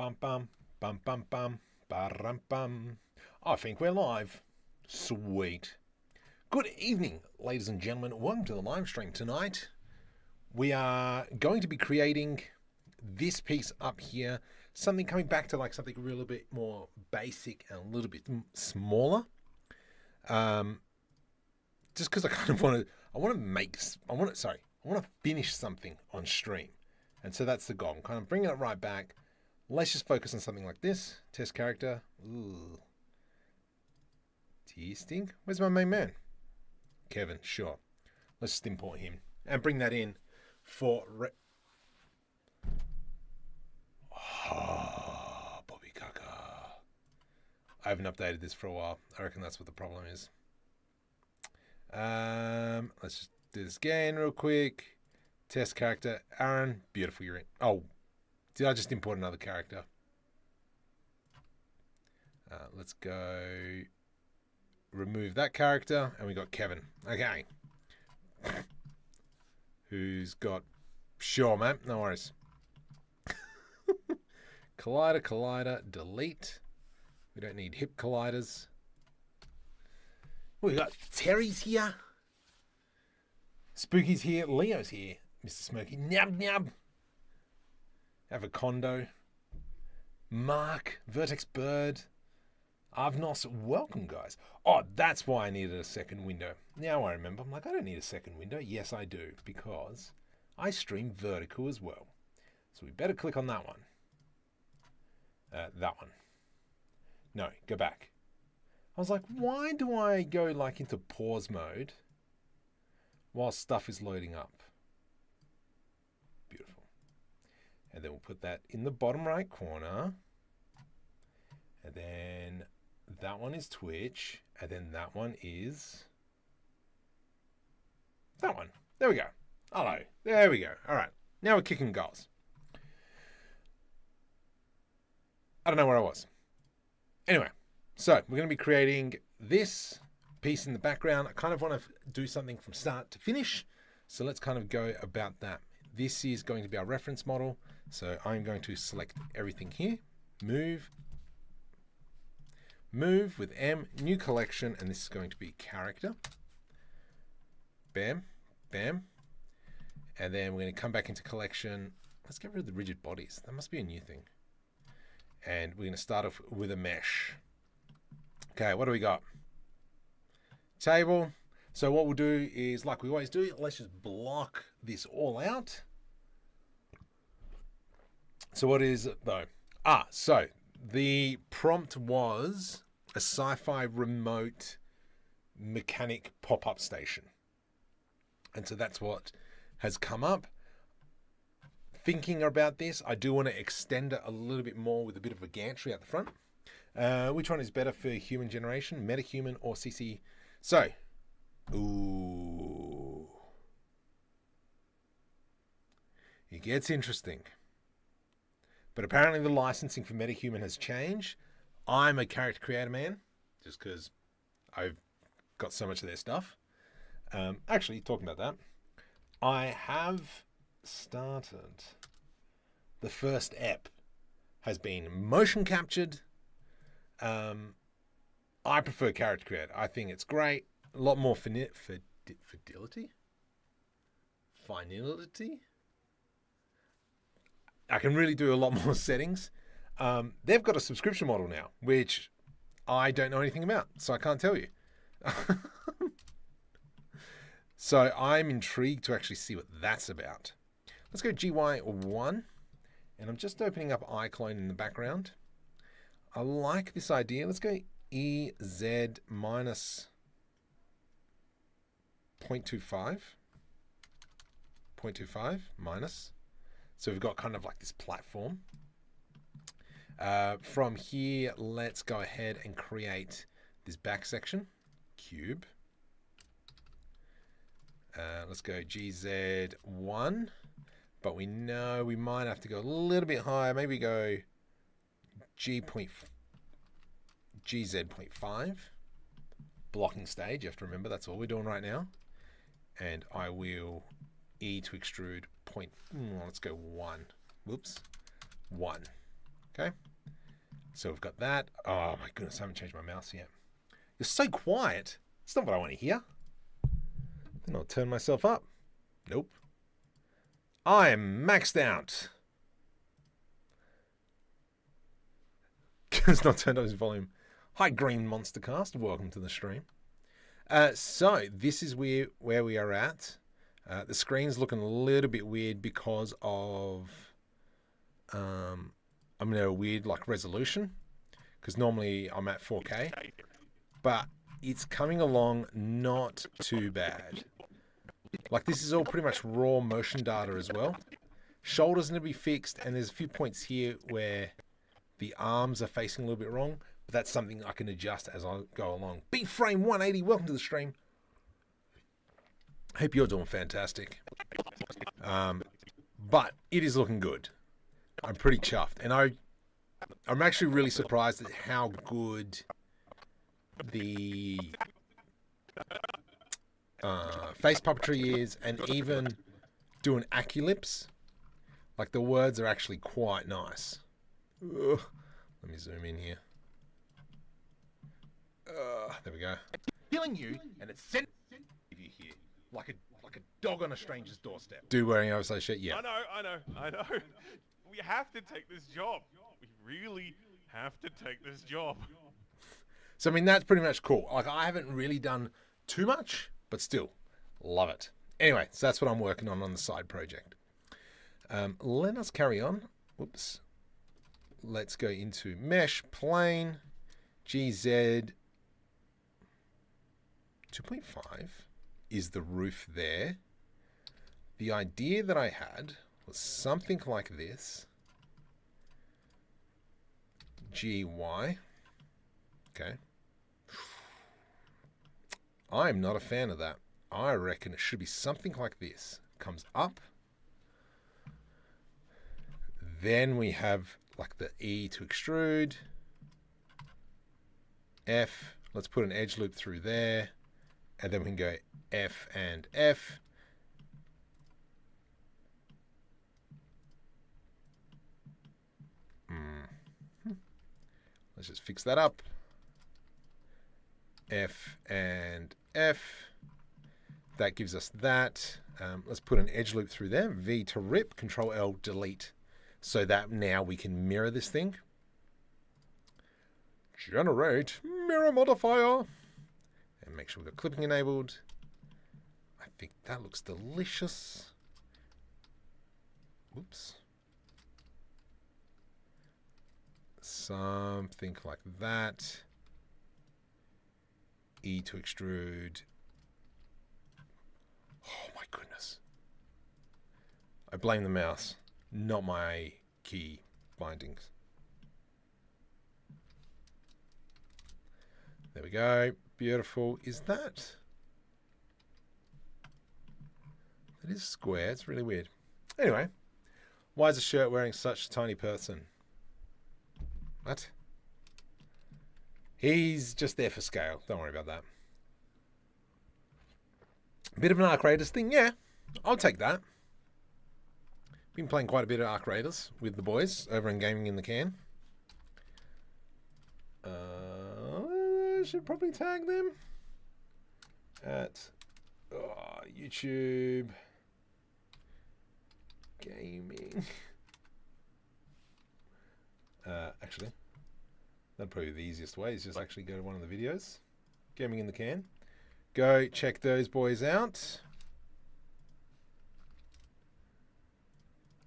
bum bum bum bum bum ba bum. I think we're live. Sweet. Good evening, ladies and gentlemen. Welcome to the live stream tonight. We are going to be creating this piece up here, something coming back to like something a little bit more basic and a little bit smaller. Just because I kind of want to finish something on stream. And so that's the goal. I'm kind of bringing it right back. Let's just focus on something like this. Test character. Ooh. Testing. Where's my main man? Kevin, sure. Let's just import him and bring that in for Bobby Caca. I haven't updated this for a while. I reckon that's what the problem is. Let's just do this again real quick. Test character. Aaron, beautiful, you're in. Oh, did I just import another character? Let's go remove that character, and we got Kevin. Okay. Who's got... Sure, man. No worries. Collider, delete. We don't need hip colliders. We got Terry's here. Spooky's here. Leo's here. Mr. Smoky. Nyab nyab. Avocondo. Mark. Vertex Bird. Avnos. Welcome, guys. Oh, that's why I needed a second window. Now I remember. I'm like, I don't need a second window. Yes, I do. Because I stream vertical as well. So we better click on that one. That one. No, go back. I was like, why do I go like into pause mode while stuff is loading up? Beautiful. And then we'll put that in the bottom right corner. And then that one is Twitch. And then that one is that one. There we go. Hello. There we go. All right. Now we're kicking goals. I don't know where I was. Anyway. So we're going to be creating this piece in the background. I kind of want to do something from start to finish. So let's kind of go about that. This is going to be our reference model. So I'm going to select everything here. Move with M, new collection, and this is going to be character. Bam, bam. And then we're going to come back into collection. Let's get rid of the rigid bodies. That must be a new thing. And we're going to start off with a mesh. Okay, what do we got? Table. So what we'll do is, like we always do, let's just block this all out. So what is it though? So the prompt was a Scifi remote mechanic pop-up station. And so that's what has come up. Thinking about this, I do want to extend it a little bit more with a bit of a gantry at the front. Which one is better for human generation, metahuman or CC? So, ooh, it gets interesting. But apparently the licensing for metahuman has changed. I'm a character creator man, just because I've got so much of their stuff. Actually, talking about that, I have started. The first ep has been motion captured. I prefer character creator. I think it's great. A lot more fidelity. I can really do a lot more settings. They've got a subscription model now, which I don't know anything about, so I can't tell you. So I'm intrigued to actually see what that's about. Let's go GY1, and I'm just opening up iClone in the background. I like this idea. Let's go EZ minus 0.25. 0.25 minus. So we've got kind of like this platform. From here, let's go ahead and create this back section. Cube. Let's go GZ1. But we know we might have to go a little bit higher. Maybe go GZ.5. Blocking stage. You have to remember that's all we're doing right now. And I will E to extrude point. Let's go 1. Whoops. 1. Okay. So we've got that. Oh my goodness, I haven't changed my mouse yet. You're so quiet. It's not what I want to hear. Then I'll turn myself up. Nope. I am maxed out. It's not turned up his volume. Hi, Green Monster Cast. Welcome to the stream. So this is where we are at. The screen's looking a little bit weird because of I'm in a weird like resolution, because normally I'm at 4K, but it's coming along not too bad. Like, this is all pretty much raw motion data as well. Shoulders need to be fixed, and there's a few points here where the arms are facing a little bit wrong, but that's something I can adjust as I go along. B-Frame 180, welcome to the stream. Hope you're doing fantastic. But it is looking good. I'm pretty chuffed, and I'm actually really surprised at how good the face puppetry is, and even doing aculips. Like, the words are actually quite nice. Ugh. Let me zoom in here. There we go. Killing you, and it's sent you here like a dog on a stranger's doorstep. Do wearing over shit? Yeah. I know. We have to take this job. We really have to take this job. So I mean, that's pretty much cool. Like, I haven't really done too much, but still, love it. Anyway, so that's what I'm working on the side project. Let us carry on. Whoops. Let's go into mesh, plane, GZ 2.5 is the roof there. The idea that I had was something like this. GY. Okay. I'm not a fan of that. I reckon it should be something like this. Comes up. Then we have like the E to extrude. F. Let's put an edge loop through there. And then we can go F and F. Let's just fix that up. F and F. That gives us that. Let's put an edge loop through there. V to rip. Control L, delete. So that now we can mirror this thing. Generate mirror modifier. And make sure we've got clipping enabled. I think that looks delicious. Oops. Something like that. E to extrude. Oh my goodness. I blame the mouse, not my key bindings. There we go. Beautiful. Is that? It is square. It's really weird. Anyway, why is a shirt wearing such a tiny person? What? He's just there for scale. Don't worry about that. Bit of an Arc Raiders thing, yeah. I'll take that. Been playing quite a bit of Arc Raiders with the boys over in Gaming in the Can. I should probably tag them at YouTube Gaming. Actually, that'd probably be the easiest way, is just actually go to one of the videos. Gaming in the Can. Go check those boys out.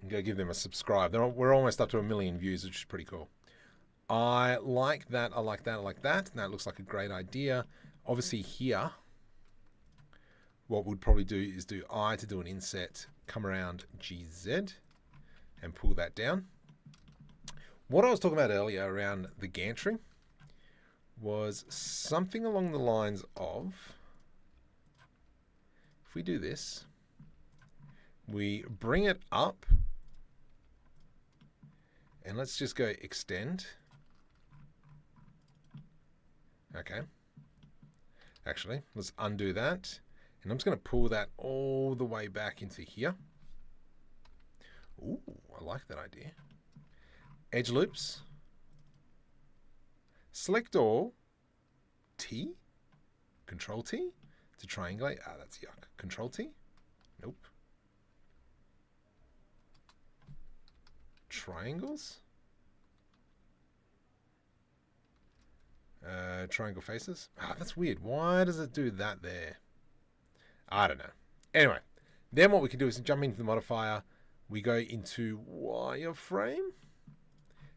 And go give them a subscribe. We're almost up to 1 million views, which is pretty cool. I like that, I like that, I like that. And that looks like a great idea. Obviously here, what we'd probably do is do I to do an inset, come around GZ and pull that down. What I was talking about earlier around the gantry was something along the lines of, if we do this, we bring it up, and let's just go extend. Okay. Actually, let's undo that. And I'm just going to pull that all the way back into here. Ooh, I like that idea. edge loops. Select all. T. Control T to triangulate. Ah, that's yuck. Control T. Nope. Triangles. Triangle faces. Ah, that's weird. Why does it do that there? I don't know. Anyway, then what we can do is jump into the modifier. We go into wireframe.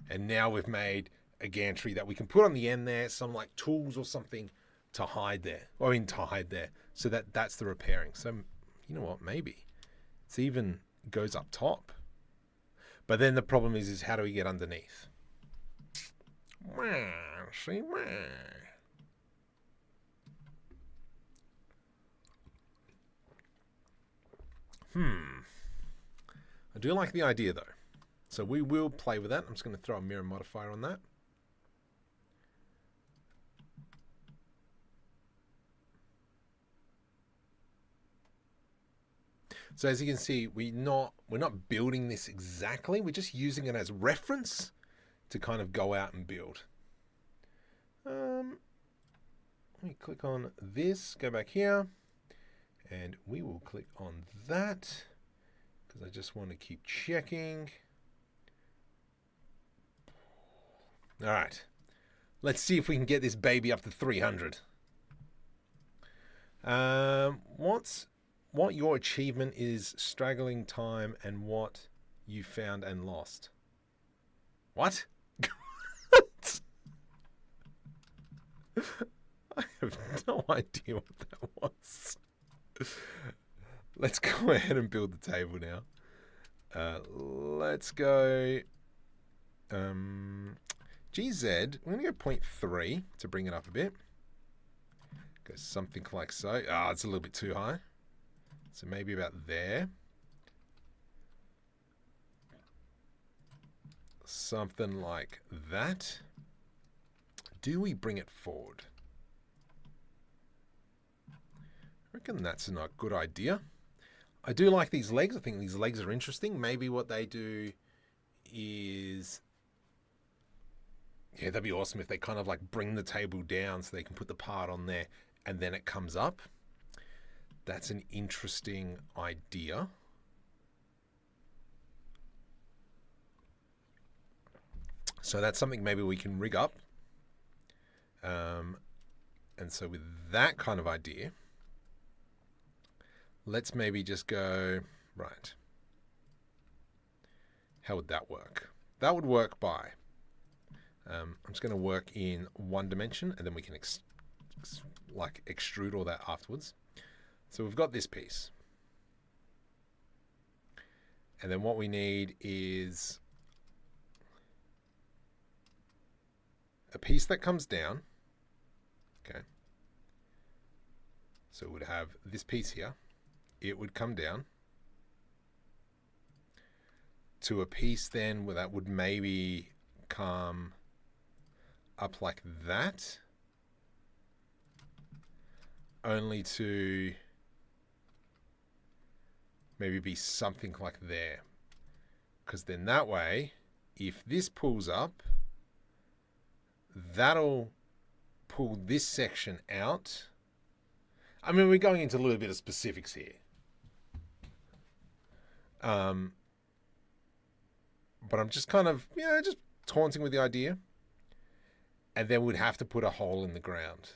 And now we've made a gantry that we can put on the end there, some like tools or something to hide there. I mean, to hide there. So that's the repairing. So, you know what? Maybe it's even goes up top. But then the problem is how do we get underneath? See? I do like the idea though. So we will play with that. I'm just going to throw a mirror modifier on that. So as you can see, we're not building this exactly. We're just using it as reference to kind of go out and build. Let me click on this, go back here, and we will click on that because I just want to keep checking. All right, let's see if we can get this baby up to 300. What your achievement is, straggling time, and what you found and lost. What? I have no idea what that was. Let's go ahead and build the table now. Let's go GZ. We're going to go 0.3 to bring it up a bit. Go something like so. Ah, it's a little bit too high. So maybe about there. Something like that. Do we bring it forward? I reckon that's a good idea. I do like these legs. I think these legs are interesting. Maybe what they do is... yeah, that'd be awesome if they kind of like bring the table down so they can put the part on there and then it comes up. That's an interesting idea. So that's something maybe we can rig up. And so with that kind of idea, let's maybe just go, right. How would that work? That would work by, I'm just going to work in one dimension and then we can extrude all that afterwards. So we've got this piece. And then what we need is a piece that comes down. Okay. So it would have this piece here. It would come down to a piece then where that would maybe come up like that. Only to maybe be something like there. Because then that way, if this pulls up, that'll pull this section out. I mean, we're going into a little bit of specifics here. But I'm just kind of, just taunting with the idea. And then we'd have to put a hole in the ground.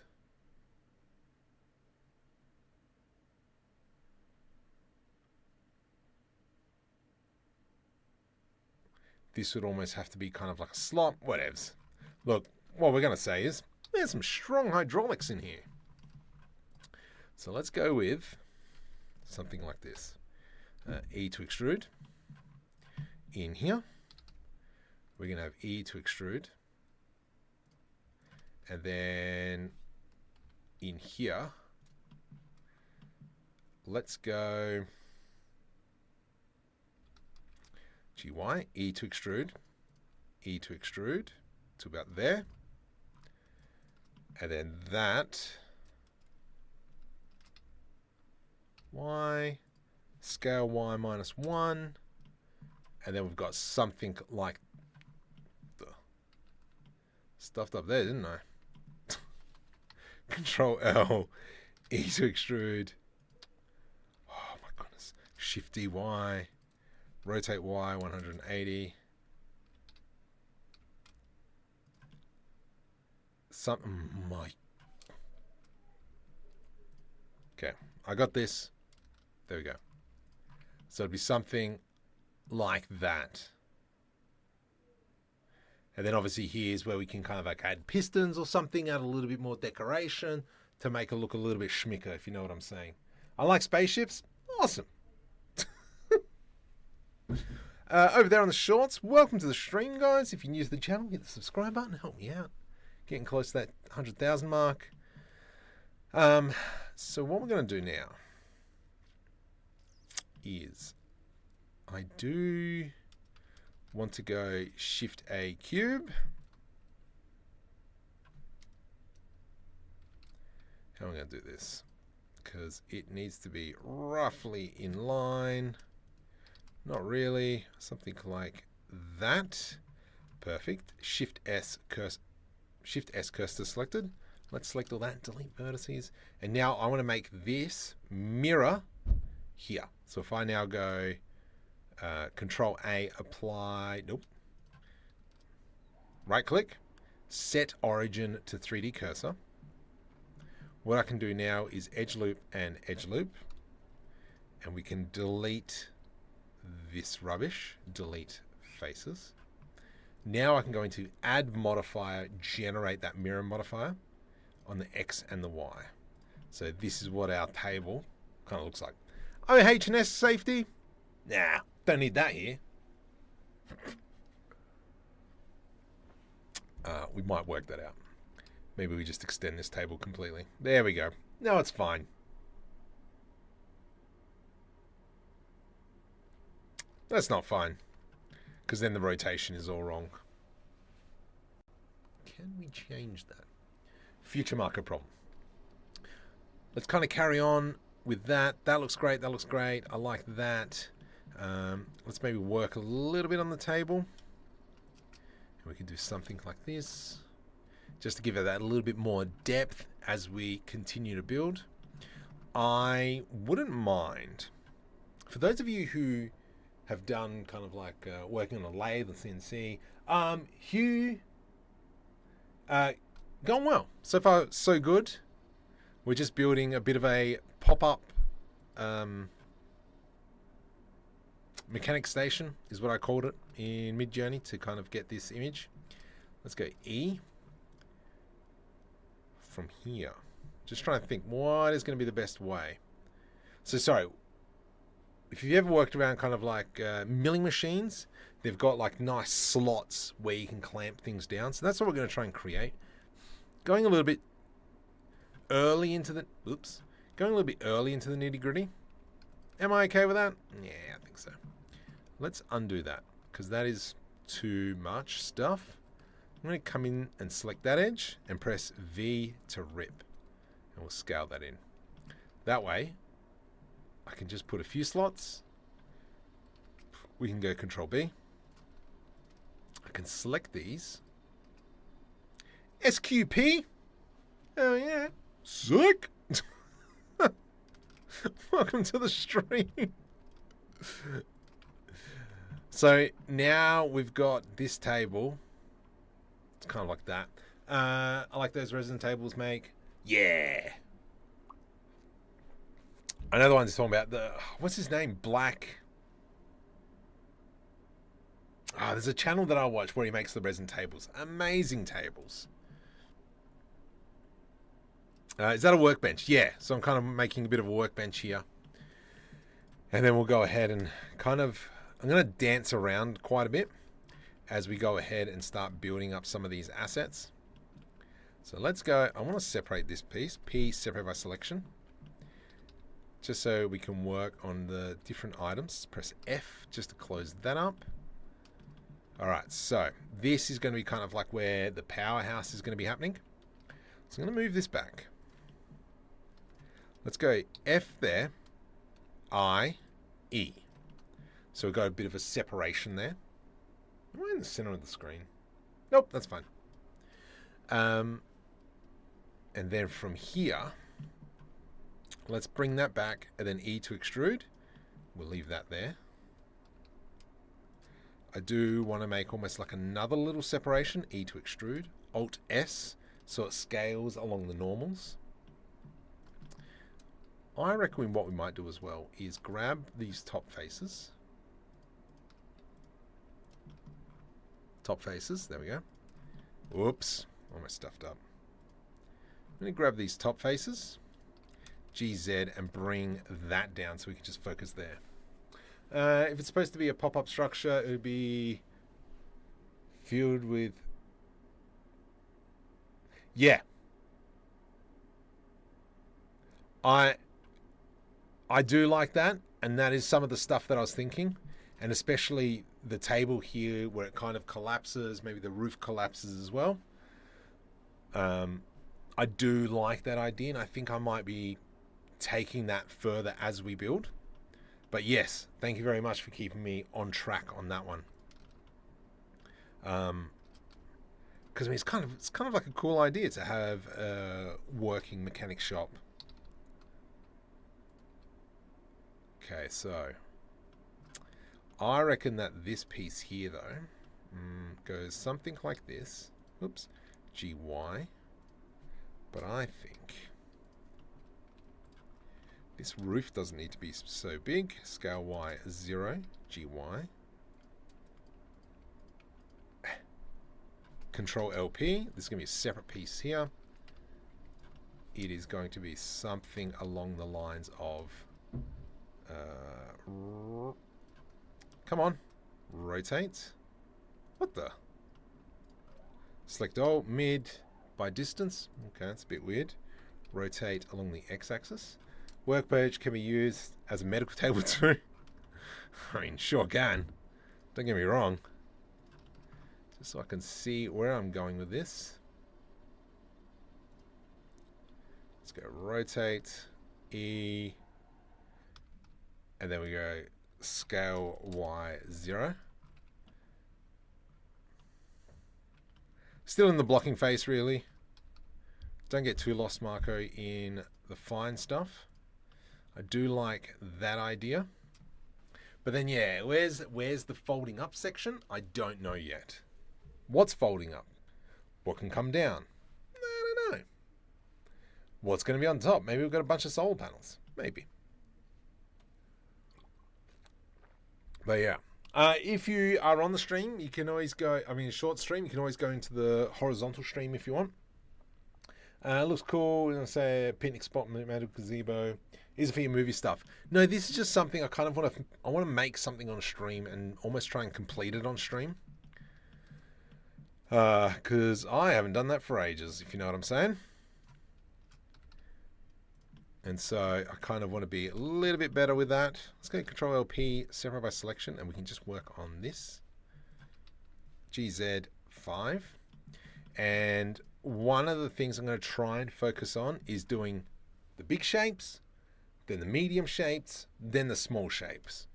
This would almost have to be kind of like a slot, whatevs. Look, what we're going to say is there's some strong hydraulics in here. So let's go with something like this. E to extrude. In here, we're going to have E to extrude. And then in here, let's go GY, E to extrude to about there. And then that, Y, scale Y -1. And then we've got something like stuffed up there, didn't I? Control L, E to extrude. Oh my goodness. Shift D Y, rotate Y 180. My. Okay, I got this. There we go. So it'd be something like that. And then obviously here's where we can kind of like add pistons or something, add a little bit more decoration to make it look a little bit schmicker, if you know what I'm saying. I like spaceships. Awesome. Over there on the shorts, welcome to the stream, guys. If you're new to the channel, hit the subscribe button, help me out. Getting close to that 100,000 mark. So what we're going to do now is I do want to go Shift A cube. How am I going to do this? Because it needs to be roughly in line. Not really. Something like that. Perfect. Shift S cursor selected. Let's select all that, delete vertices. And now I want to make this mirror here. So if I now go Control A, apply, nope. Right click, set origin to 3D cursor. What I can do now is edge loop and edge loop. And we can delete this rubbish, delete faces. Now I can go into add modifier, generate that mirror modifier on the X and the Y. So this is what our table kind of looks like. Oh, H&S safety? Nah, don't need that here. We might work that out. Maybe we just extend this table completely. There we go. Now it's fine. That's not fine, because then the rotation is all wrong. Can we change that? Future marker problem. Let's kind of carry on with that. That looks great. That looks great. I like that. Let's maybe work a little bit on the table. And we can do something like this, just to give it that a little bit more depth as we continue to build. I wouldn't mind, for those of you who have done kind of like working on a lathe or CNC, Hugh, gone well. So far, so good. We're just building a bit of a pop-up mechanic station, is what I called it in Midjourney, to kind of get this image. Let's go E from here. Just trying to think what is going to be the best way. So sorry, if you've ever worked around kind of like milling machines, they've got like nice slots where you can clamp things down. So that's what we're going to try and create. Going a little bit early into the nitty gritty. Am I okay with that? Yeah, I think so. Let's undo that, because that is too much stuff. I'm going to come in and select that edge and press V to rip. And we'll scale that in. That way, I can just put a few slots. We can go Control B. I can select these. SQP. Oh yeah. Sick. Welcome to the stream. So now we've got this table. It's kind of like that. I like those resin tables, make. Yeah. Another one's talking about the, what's his name? Black. There's a channel that I watch where he makes the resin tables. Amazing tables. Is that a workbench? Yeah. So I'm kind of making a bit of a workbench here. And then we'll go ahead and kind of, I'm going to dance around quite a bit as we go ahead and start building up some of these assets. So let's go, I want to separate this piece. P, separate by selection. Just so we can work on the different items. Press F just to close that up. All right, so this is going to be kind of like where the powerhouse is going to be happening. So I'm going to move this back. Let's go F there, I, E. So we've got a bit of a separation there. Am I in the center of the screen? Nope, that's fine. And then from here, let's bring that back and then E to extrude. We'll leave that there. I do want to make almost like another little separation, E to extrude, Alt S, so it scales along the normals. I reckon what we might do as well is grab these top faces. Top faces, there we go. Whoops, almost stuffed up. I'm going to grab these top faces, GZ, and bring that down so we can just focus there. If it's supposed to be a pop-up structure, it would be filled with... Yeah. I do like that, and that is some of the stuff that I was thinking, and especially the table here where it kind of collapses, maybe the roof collapses as well. I do like that idea, and I think I might be taking that further as we build. But yes, thank you very much for keeping me on track on that one. Because I mean, it's kind of like a cool idea to have a working mechanic shop. Okay, so I reckon that this piece here though goes something like this. Oops, GY. But I think this roof doesn't need to be so big. Scale Y 0, GY. Control LP. This is going to be a separate piece here. It is going to be something along the lines of come on, rotate. What the? Select all, mid by distance. Okay, that's a bit weird. Rotate along the x-axis. Workbench can be used as a medical table too. I mean, sure can. Don't get me wrong. Just so I can see where I'm going with this. Let's go rotate, E, and then we go scale Y 0. Still in the blocking face, really. Don't get too lost, Marco, in the fine stuff. I do like that idea. But then, yeah, where's the folding up section? I don't know yet. What's folding up? What can come down? I don't know. What's going to be on top? Maybe we've got a bunch of solar panels. Maybe. But yeah. If you are on the stream, you can always go, I mean, a short stream, you can always go into the horizontal stream if you want. Looks cool. I'm going to say a picnic spot, magical gazebo. Is it for your movie stuff? No, this is just something I kind of want to make something on stream and almost try and complete it on stream. Because I haven't done that for ages, if you know what I'm saying. And so I kind of want to be a little bit better with that. Let's go Control LP, separate by selection, and we can just work on this. GZ 5. And one of the things I'm going to try and focus on is doing the big shapes, then the medium shapes, then the small shapes.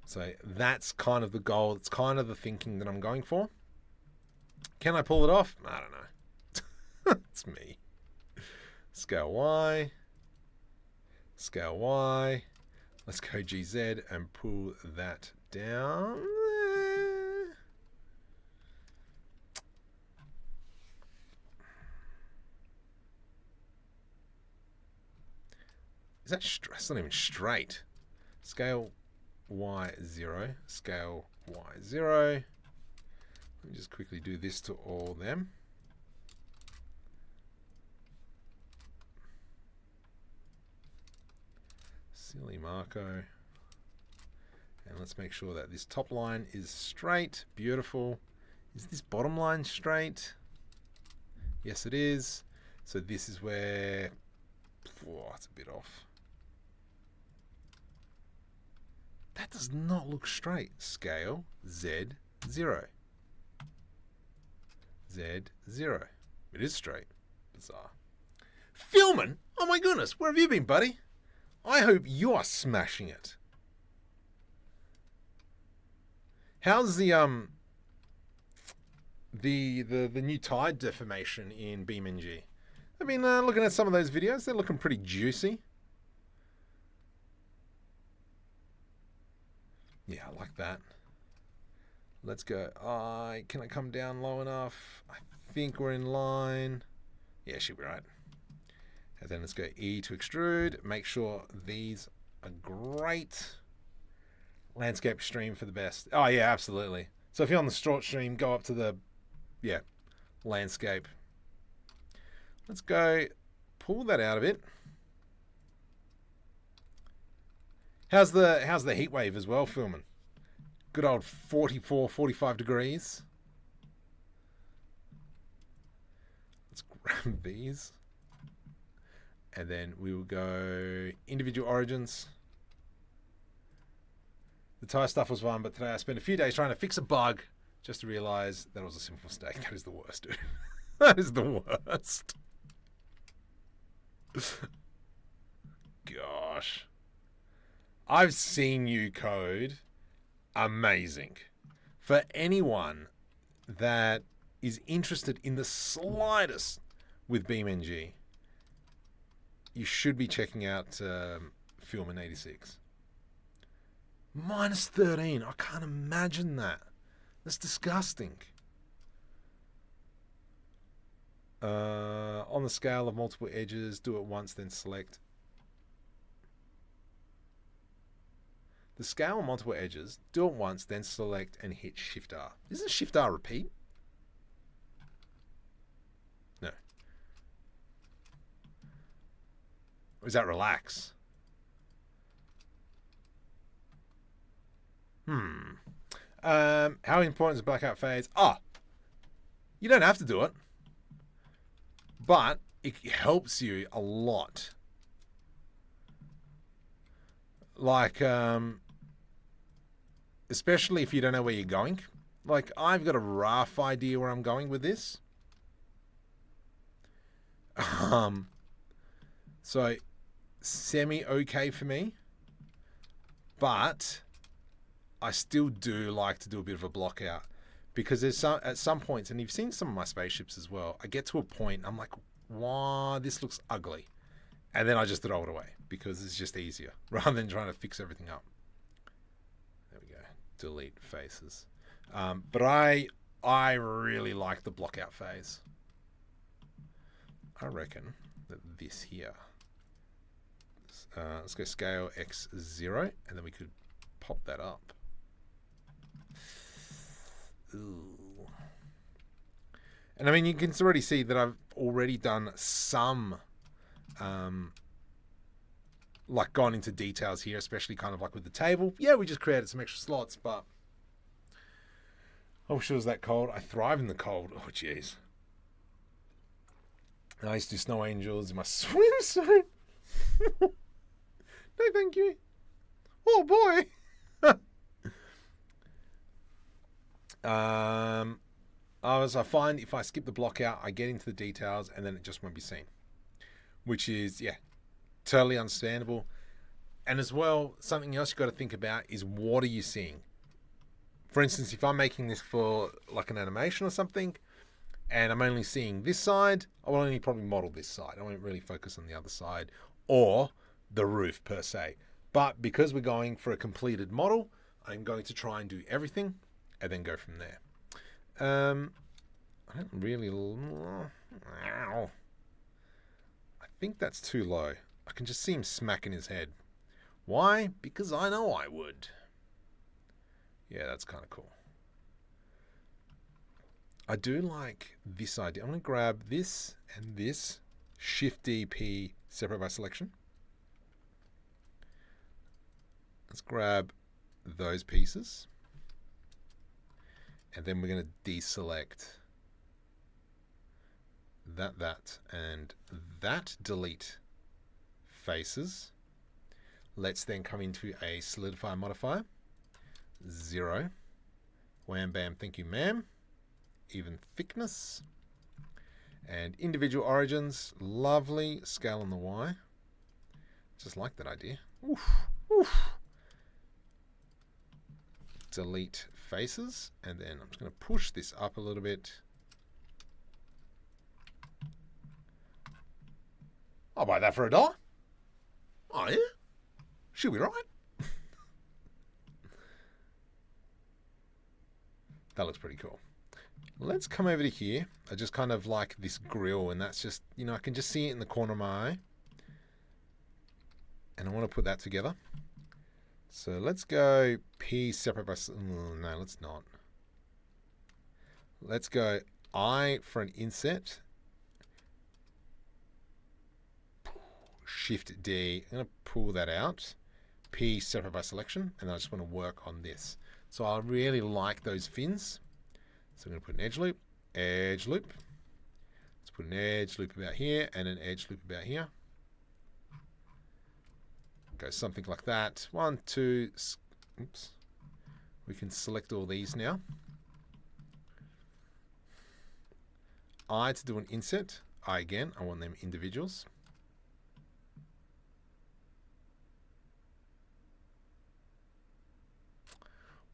So that's kind of the goal. It's kind of the thinking that I'm going for. Can I pull it off? I don't know. It's me. Scale Y. Scale Y. Let's go GZ and pull that down. Is that that's not even straight. Scale Y0, scale Y0. Let me just quickly do this to all of them. Silly Marco. And let's make sure that this top line is straight. Beautiful. Is this bottom line straight? Yes, it is. So this is where... Oh, it's a bit off. That does not look straight. Scale Z0. Z0. It is straight. Bizarre. Filming? Oh my goodness, where have you been, buddy? I hope you are smashing it. How's the the new tide deformation in BeamNG. I've been looking at some of those videos. They're looking pretty juicy. Yeah, I like that. Let's go. Can I come down low enough? I think we're in line. Yeah, should be right. And then let's go E to extrude. Make sure these are great. Landscape stream for the best. Oh, yeah, absolutely. So if you're on the short stream, go up to the, yeah, landscape. Let's go pull that out a bit. How's the heat wave as well filming? Good old 44, 45 degrees. Let's grab these. And then we will go individual origins. The tire stuff was fun, but today I spent a few days trying to fix a bug just to realize that it was a simple mistake. That is the worst, dude. That is the worst. Gosh. I've seen you code. Amazing. For anyone that is interested in the slightest with BeamNG, you should be checking out Film in 86. Minus 13. I can't imagine that. That's disgusting. On the scale of multiple edges, do it once, then select. The scale of multiple edges, do it once, then select and hit Shift R. Isn't Shift R repeat? No. Or is that relax? How important is blackout phase? You don't have to do it, but it helps you a lot. Like, especially if you don't know where you're going. Like, I've got a rough idea where I'm going with this. So semi-okay for me, but I still do like to do a bit of a block out, because there's at some points, and you've seen some of my spaceships as well, I get to a point, I'm like, wow, this looks ugly. And then I just throw it away because it's just easier rather than trying to fix everything up. There we go. Delete faces. But I really like the block out phase. I reckon that this here, let's go scale X0, and then we could pop that up. Ooh. And I mean, you can already see that I've already done some, like gone into details here, especially kind of like with the table. Yeah, we just created some extra slots, but I wish it was that cold. I thrive in the cold. Oh, jeez. I used to do snow angels in my swimsuit. No, thank you. Oh, boy. I find if I skip the block out, I get into the details and then it just won't be seen. Which is, yeah, totally understandable. And as well, something else you've got to think about is, what are you seeing? For instance, if I'm making this for like an animation or something, and I'm only seeing this side, I will only probably model this side. I won't really focus on the other side or the roof per se. But because we're going for a completed model, I'm going to try and do everything and then go from there. I don't really... I think that's too low. I can just see him smacking his head. Why? Because I know I would. Yeah, that's kind of cool. I do like this idea. I'm going to grab this and this. Shift DP, separate by selection. Let's grab those pieces. And then we're going to deselect that, and that. Delete faces. Let's then come into a solidify modifier. 0. Wham bam, thank you ma'am. Even thickness. And individual origins. Lovely. Scale on the Y. Just like that idea. Oof. Oof. Delete faces, and then I'm just going to push this up a little bit. I'll buy that for $1. Oh, yeah? Should be right. That looks pretty cool. Let's come over to here. I just kind of like this grill, and that's just, you know, I can just see it in the corner of my eye. And I want to put that together. So let's go P separate by... no, let's not. Let's go I for an inset. Shift D. I'm going to pull that out. P separate by selection. And I just want to work on this. So I really like those fins. So I'm going to put an edge loop. Edge loop. Let's put an edge loop about here and an edge loop about here. Go something like that. 1, 2. Oops. We can select all these now. I to do an inset. I again. I want them individuals.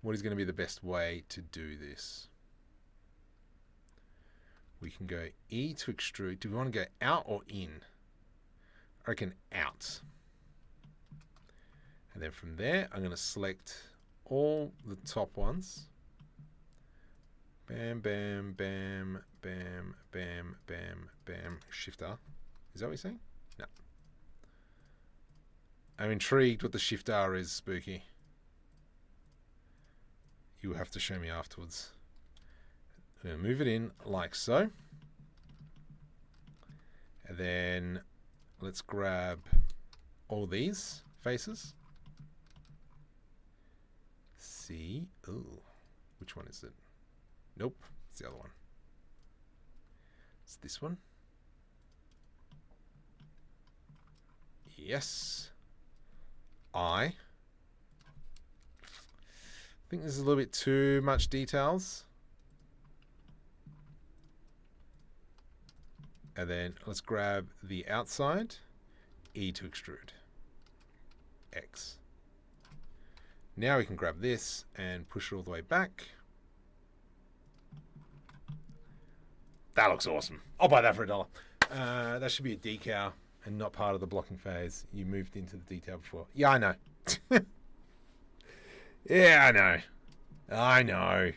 What is going to be the best way to do this? We can go E to extrude. Do we want to go out or in? I reckon out. And then from there, I'm going to select all the top ones. Bam, bam, bam, bam, bam, bam, bam. Shift R. Is that what you're saying? No. I'm intrigued what the Shift R is, Spooky. You will have to show me afterwards. I'm going to move it in like so. And then let's grab all these faces. See. Ooh. Which one is it? Nope. It's the other one. It's this one. Yes. I think this is a little bit too much details. And then let's grab the outside. E to extrude. X. Now we can grab this and push it all the way back. That looks awesome. I'll buy that for $1. That should be a decal and not part of the blocking phase. You moved into the detail before. Yeah, I know. Yeah, I know. I know.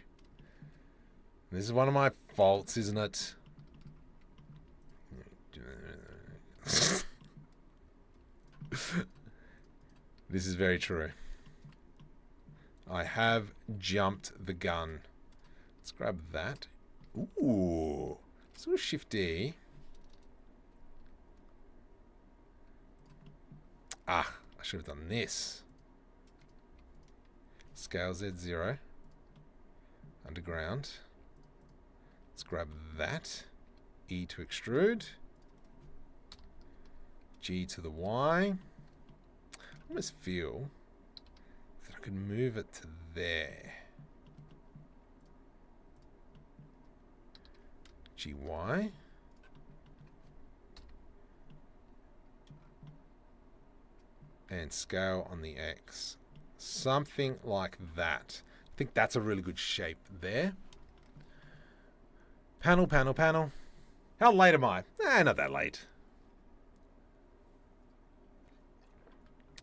This is one of my faults, isn't it? This is very true. I have jumped the gun. Let's grab that. Ooh. Let's do a Shift D. Ah, I should have done this. Scale Z0. Underground. Let's grab that. E to extrude. G to the Y. I almost feel that I could move it to there. GY. And scale on the X. Something like that. I think that's a really good shape there. Panel, panel, panel. How late am I? Not that late.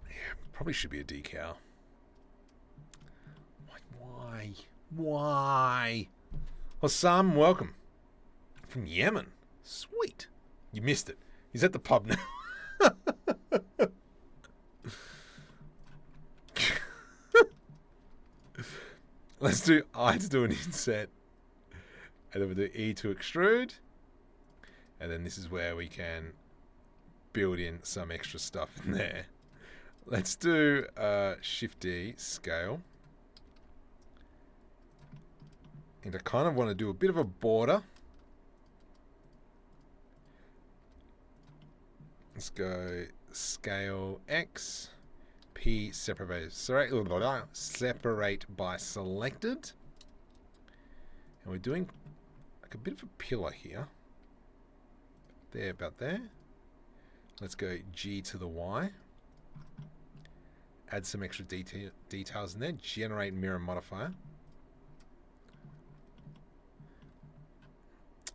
Yeah, probably should be a decal. Why? Why? Hossam, welcome. From Yemen. Sweet. You missed it. He's at the pub now. Let's do I to do an inset. And then we'll do E to extrude. And then this is where we can build in some extra stuff in there. Let's do Shift D, scale. And I kind of want to do a bit of a border. Let's go scale X. P separate by selected. And we're doing like a bit of a pillar here. There, about there. Let's go G to the Y. Add some extra details in there. Generate mirror modifier.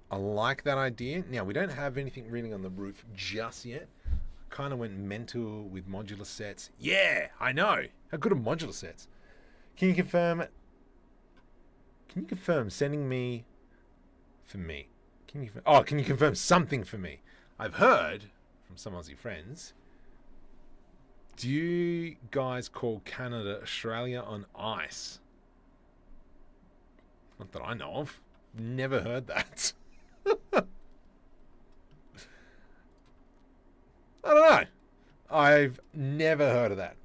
I like that idea. Now, we don't have anything really on the roof just yet. kind of went mental with modular sets. Yeah, I know. How good are modular sets? Can you confirm sending me for me? Can you confirm something for me? I've heard from some Aussie friends. Do you guys call Canada Australia on ice? Not that I know of. Never heard that. I don't know. I've never heard of that.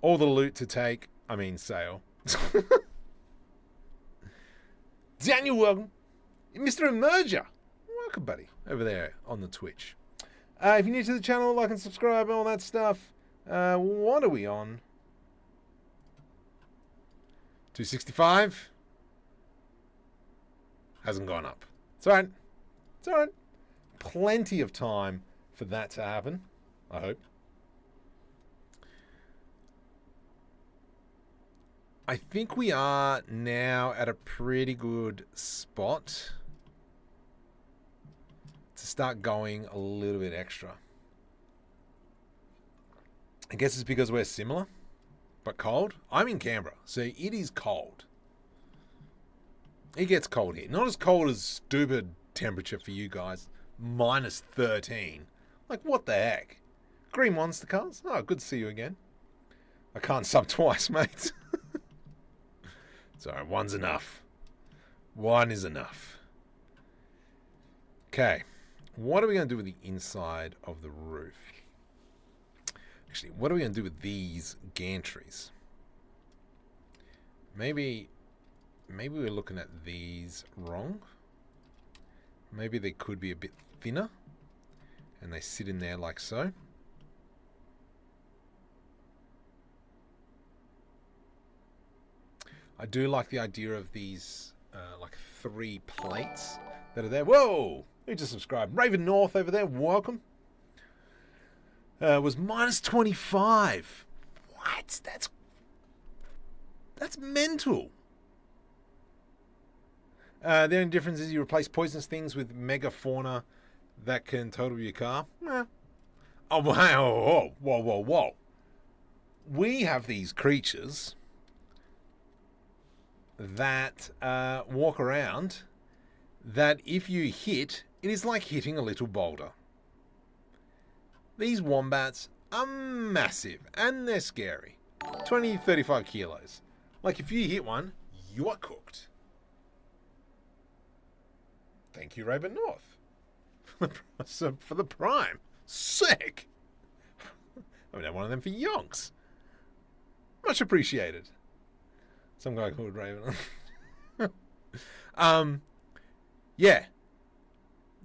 All the loot to take. I mean, sale. Daniel, welcome. Mr. Emerger. Welcome, buddy. Over there on the Twitch. If you're new to the channel, like and subscribe, all that stuff. What are we on? 265. Hasn't gone up. It's alright. It's alright. Plenty of time for that to happen, I hope. I think we are now at a pretty good spot to start going a little bit extra. I guess it's because we're similar, but cold. I'm in Canberra, so it is cold. It gets cold here. Not as cold as stupid temperature for you guys. Minus 13. Like, what the heck? Green Monster Cars? Oh, good to see you again. I can't sub twice, mate. Sorry, one's enough. One is enough. Okay. What are we going to do with the inside of the roof? Actually, what are we going to do with these gantries? Maybe we're looking at these wrong. Maybe they could be a bit thinner. And they sit in there like so. I do like the idea of these like 3 plates that are there. Whoa! Who just subscribed? Raven North over there, welcome. Was minus 25. What? That's mental. The only difference is you replace poisonous things with mega fauna that can total your car. Oh, wow. Whoa. We have these creatures that walk around that if you hit, it is like hitting a little boulder. These wombats are massive and they're scary. 20, 35 kilos. Like if you hit one, you are cooked. Thank you, Raven North. For the Prime. Sick. I would have one of them for yonks. Much appreciated. Some guy called Raven. Yeah.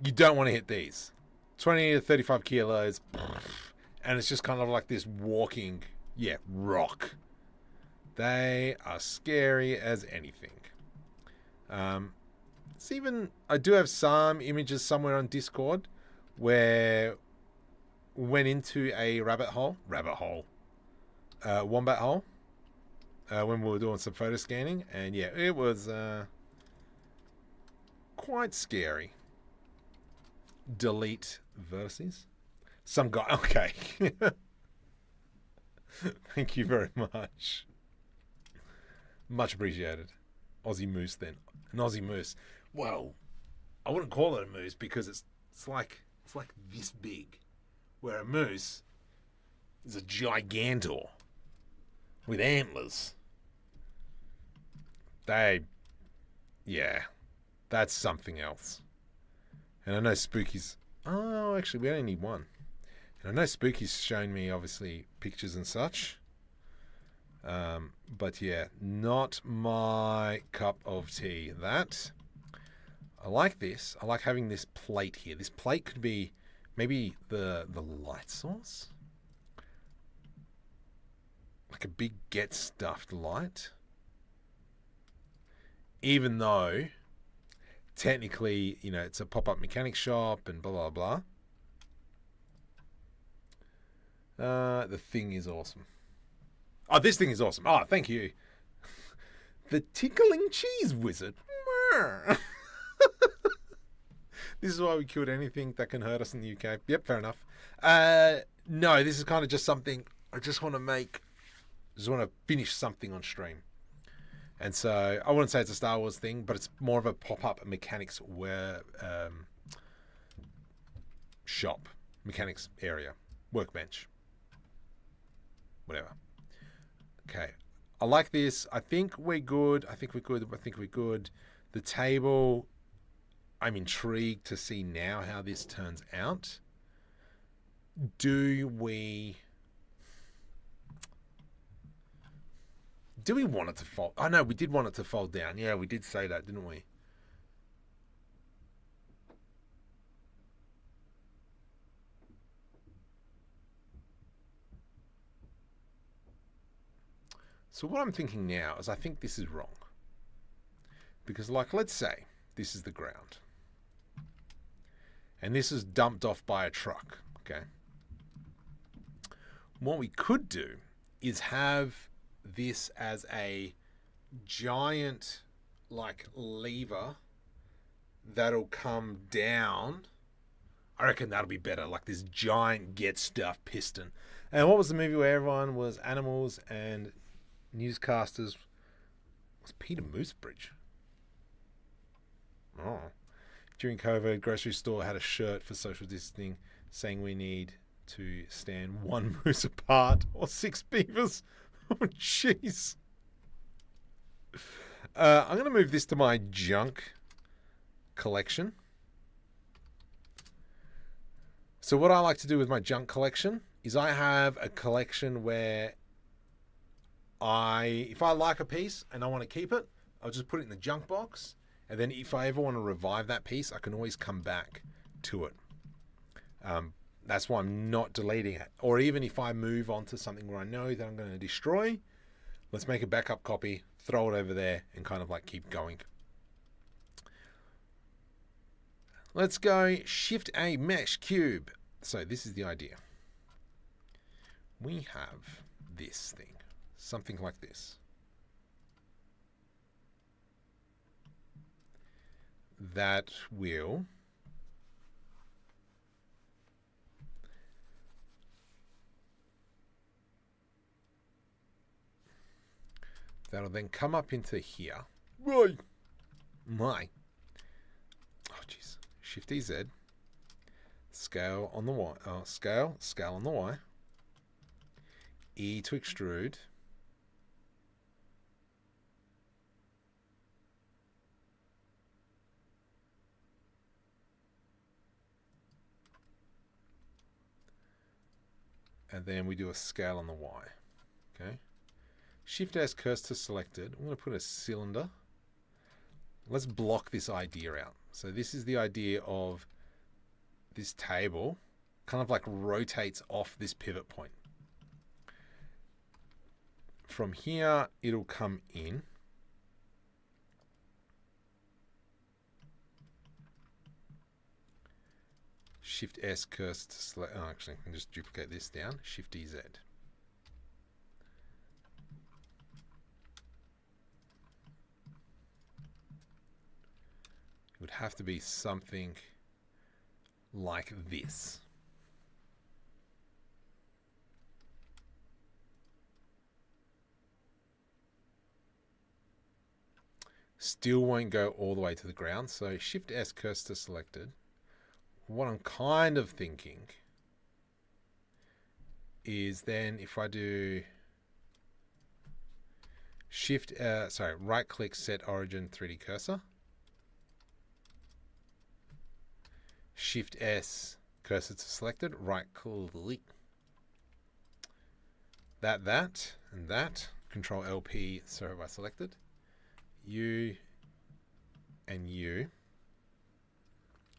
You don't want to hit these. 20 to 35 kilos. And it's just kind of like this walking, rock. They are scary as anything. It's even, I do have some images somewhere on Discord where went into a wombat hole, when we were doing some photo scanning, and yeah, it was quite scary. Delete verses. Some guy, okay. Thank you very much. Much appreciated. Aussie Moose then. An Aussie Moose. Well, I wouldn't call it a moose because it's like this big, where a moose is a gigantor with antlers. That's something else. And I know Spooky's. Oh, actually, we only need one. And I know Spooky's shown me obviously pictures and such. But yeah, not my cup of tea. That. I like this. I like having this plate here. This plate could be maybe the light source. Like a big get stuffed light. Even though technically, it's a pop-up mechanic shop and blah blah blah. The thing is awesome. Oh, this thing is awesome. Oh, thank you. The tickling cheese wizard. This is why we killed anything that can hurt us in the UK. Yep, fair enough. No, this is kind of just something I just want to make. Just want to finish something on stream. And so I wouldn't say it's a Star Wars thing, but it's more of a pop-up mechanics shop, mechanics area, workbench, whatever. Okay, I like this. I think we're good. I think we're good. The table, I'm intrigued to see now how this turns out. Do we want it to fold? Oh no, we did want it to fold down. Yeah, we did say that, didn't we? So what I'm thinking now is I think this is wrong. Because like, let's say this is the ground. And this is dumped off by a truck, okay? What we could do is have this as a giant like lever that'll come down. I reckon that'll be better, like this giant get stuff piston. And what was the movie where everyone was animals and newscasters? It was Peter Moosebridge. Oh. During COVID, grocery store had a shirt for social distancing saying we need to stand one moose apart or 6 beavers. Oh, jeez. I'm going to move this to my junk collection. So what I like to do with my junk collection is I have a collection where if I like a piece and I want to keep it, I'll just put it in the junk box. And then if I ever want to revive that piece, I can always come back to it. That's why I'm not deleting it. Or even if I move on to something where I know that I'm going to destroy, let's make a backup copy, throw it over there, and kind of like keep going. Let's go Shift A Mesh Cube. So this is the idea. We have this thing, something like this. That will that'll then come up into here. Right. My. Oh jeez. Shift EZ. Scale on the Y. Scale on the Y. E to extrude. And then we do a scale on the Y. Okay. Shift S cursor selected. I'm going to put a cylinder. Let's block this idea out. So this is the idea of this table kind of like rotates off this pivot point. From here, it'll come in. Shift S cursor to select. Oh, actually, I can just duplicate this down. Shift EZ. It would have to be something like this. Still won't go all the way to the ground. So Shift S cursor selected. What I'm kind of thinking is then if I do right click set origin 3D cursor, Shift S cursor to selected, right click, that and that, Control LP so I selected, U and U.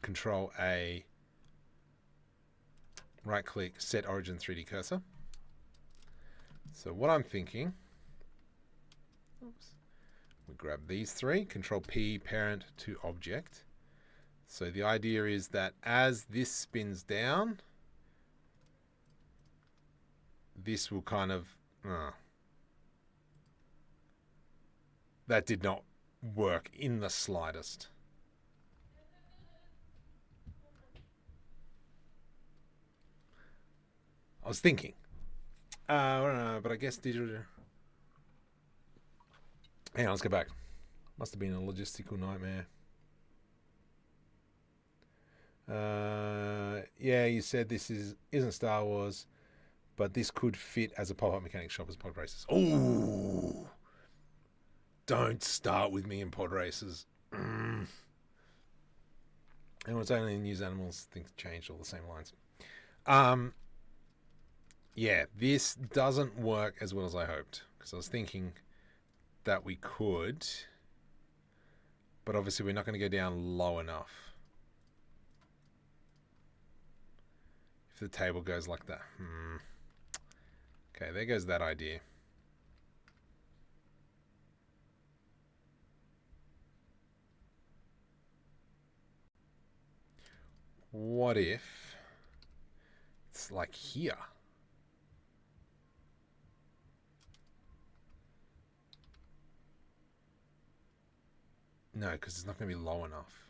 Control A, right click, set origin 3D cursor. So what I'm thinking, we grab these three, Control P, parent to object. So the idea is that as this spins down, this will kind of, that did not work in the slightest. I was thinking. But I guess digital... Hang on, let's go back. Must have been a logistical nightmare. Yeah, you said this isn't Star Wars, but this could fit as a pop-up mechanic shop as pod races. Ooh! Don't start with me in pod races. And it's only in News Animals, things changed all the same lines. Yeah, this doesn't work as well as I hoped, because I was thinking that we could, but obviously we're not going to go down low enough. If the table goes like that. Okay, there goes that idea. What if it's like here? No, because it's not going to be low enough.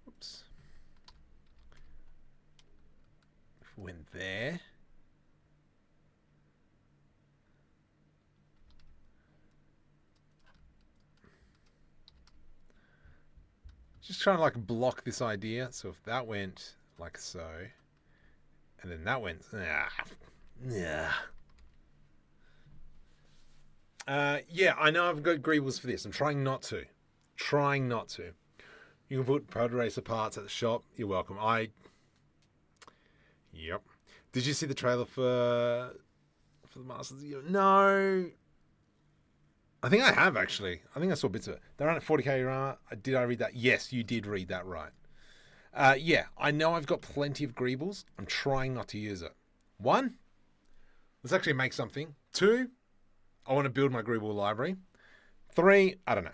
Oops. If we went there. Just trying to like block this idea. So if that went like so, and then that went, yeah. Yeah, I know I've got Greebles for this. I'm trying not to. You can put Pod Racer parts at the shop. You're welcome. Yep. Did you see the trailer for the Masters? No. I think I have, actually. I think I saw bits of it. They're on at 40k. Did I read that? Yes, you did read that right. Yeah, I know I've got plenty of Greebles. I'm trying not to use it. 1, let's actually make something. 2, I want to build my Greeble library. 3, I don't know.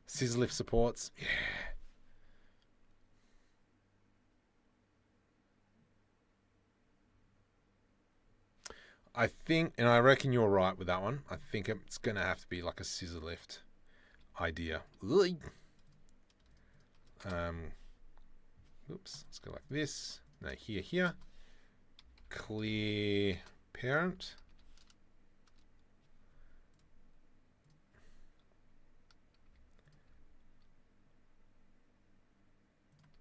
Scissor lift supports. Yeah. I think, and I reckon you're right with that one. I think it's going to have to be like a scissor lift idea. Oops. Let's go like this. No, here. Clear parent.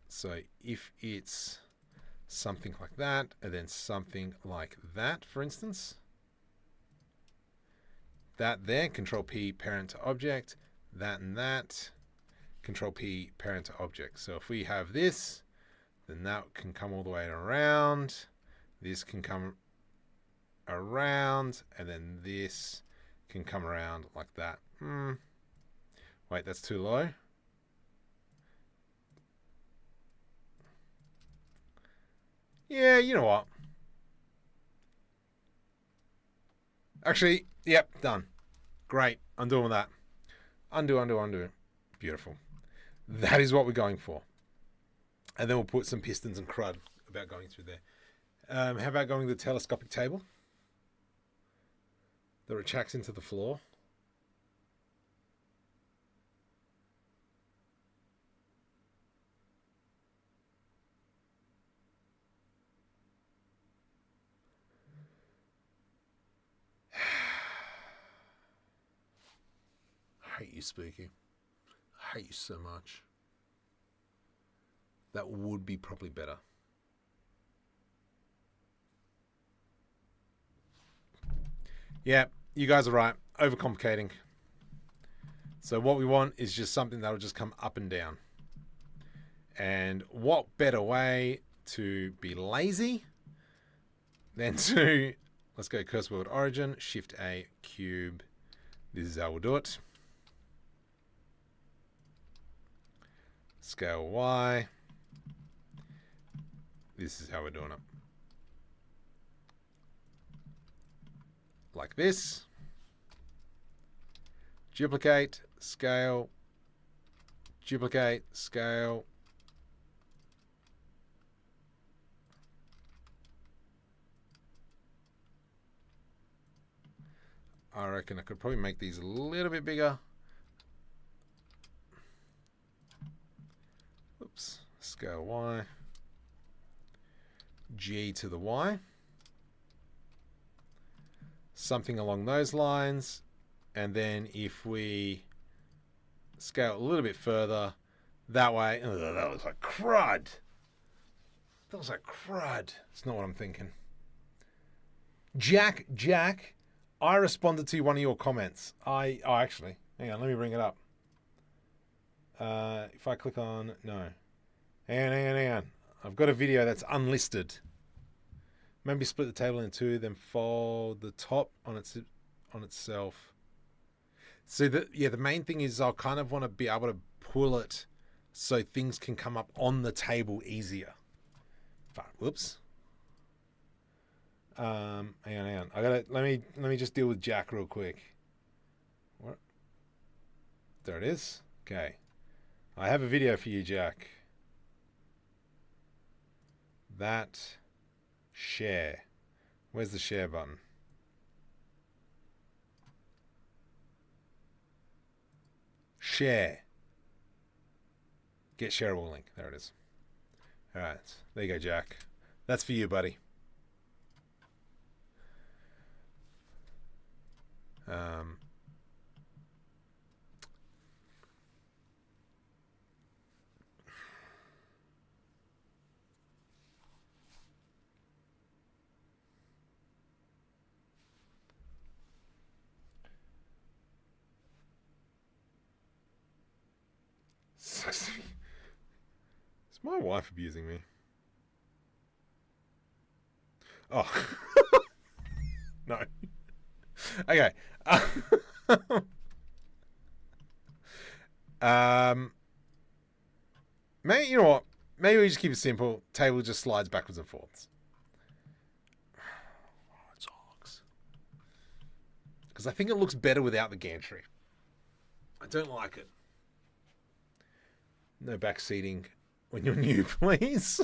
So if it's something like that, and then something like that, for instance. That there, Control P, parent to object. That and that, Control P, parent to object. So if we have this, then that can come all the way around. This can come around, and then this can come around like that. Wait, that's too low. Yeah, you know what? Actually, yep, done. Great. I'm doing that. Undo. Beautiful. That is what we're going for. And then we'll put some pistons and crud about going through there. How about going to the telescopic table that retracts into the floor? I hate you, Spooky. I hate you so much. That would be probably better. Yeah, you guys are right. Overcomplicating. So what we want is just something that'll just come up and down. And what better way to be lazy than to, let's go cursor word origin, Shift A, cube. This is how we'll do it. Scale Y. This is how we're doing it. Like this. Duplicate, scale, duplicate, scale. I reckon I could probably make these a little bit bigger. Oops. Scale Y. G to the Y. Something along those lines. And then if we scale a little bit further, that way. Oh, that was like crud. That was like crud. It's not what I'm thinking. Jack, I responded to one of your comments. Actually, hang on, let me bring it up. If I click on, no. Hang on. I've got a video that's unlisted. Maybe split the table in two, then fold the top on itself. So the main thing is I'll kind of want to be able to pull it so things can come up on the table easier. Whoops. Hang on. Let me just deal with Jack real quick. What? There it is. Okay. I have a video for you, Jack. That share. Where's the share button? Share. Get shareable link. There it is. All right. There you go, Jack. That's for you, buddy. Is my wife abusing me? Oh. No. Okay. Maybe, you know what? Maybe we just keep it simple. Table just slides backwards and forwards. Because I think it looks better without the gantry. I don't like it. No back seating when you're new, please.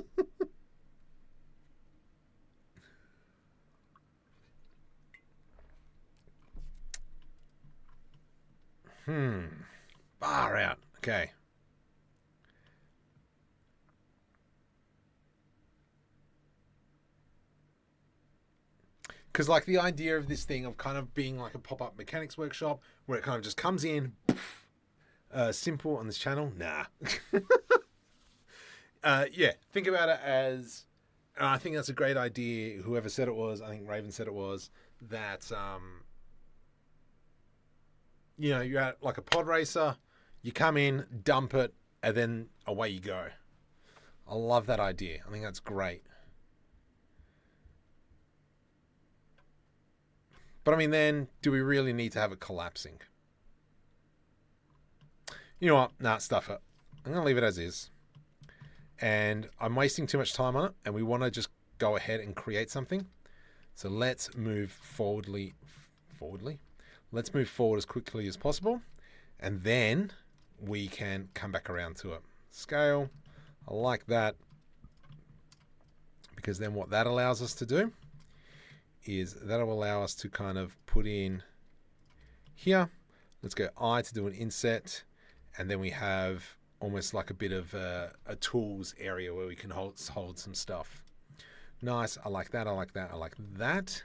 Far out. Okay. Because like the idea of this thing of kind of being like a pop-up mechanics workshop where it kind of just comes in, simple on this channel. Nah. Yeah, think about it as, and I think that's a great idea. Whoever said it was, I think Raven said it was, that, you know, you're at like a pod racer, you come in, dump it, and then away you go. I love that idea. I think that's great. But I mean, then, do we really need to have it collapsing? You know what? Nah, stuff it. I'm going to leave it as is. And I'm wasting too much time on it, and we want to just go ahead and create something. So let's move forwardly. Let's move forward as quickly as possible, and then we can come back around to it. Scale. I like that, because then what that allows us to do is that'll allow us to kind of put in here. Let's go I to do an inset, and then we have almost like a bit of a tools area where we can hold some stuff. Nice. I like that. I like that. I like that.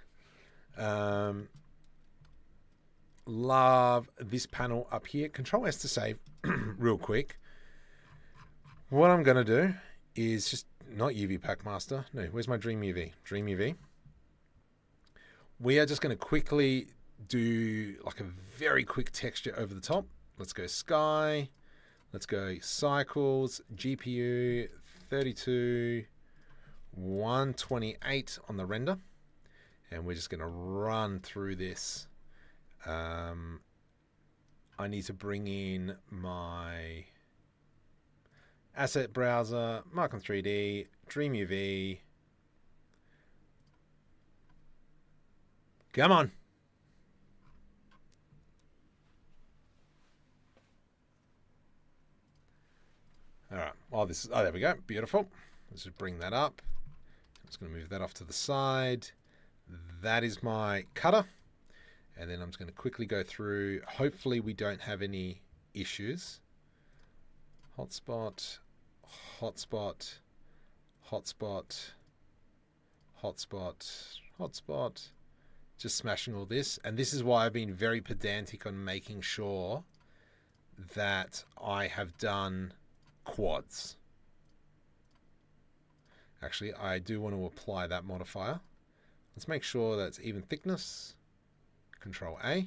Love this panel up here. Control S to save real quick. What I'm going to do is just not UV Packmaster. No, where's my DreamUV? DreamUV. We are just going to quickly do like a very quick texture over the top. Let's go sky. Let's go cycles, GPU 32, 128 on the render. And we're just going to run through this. I need to bring in my asset browser, Markham 3D, DreamUV. Come on. All right. Oh, there we go. Beautiful. Let's just bring that up. I'm just going to move that off to the side. That is my cutter. And then I'm just going to quickly go through. Hopefully we don't have any issues. Hotspot, hotspot, hotspot, hotspot, hotspot. Just smashing all this. And this is why I've been very pedantic on making sure that I have done quads. Actually, I do want to apply that modifier. Let's make sure that's even thickness. Control A.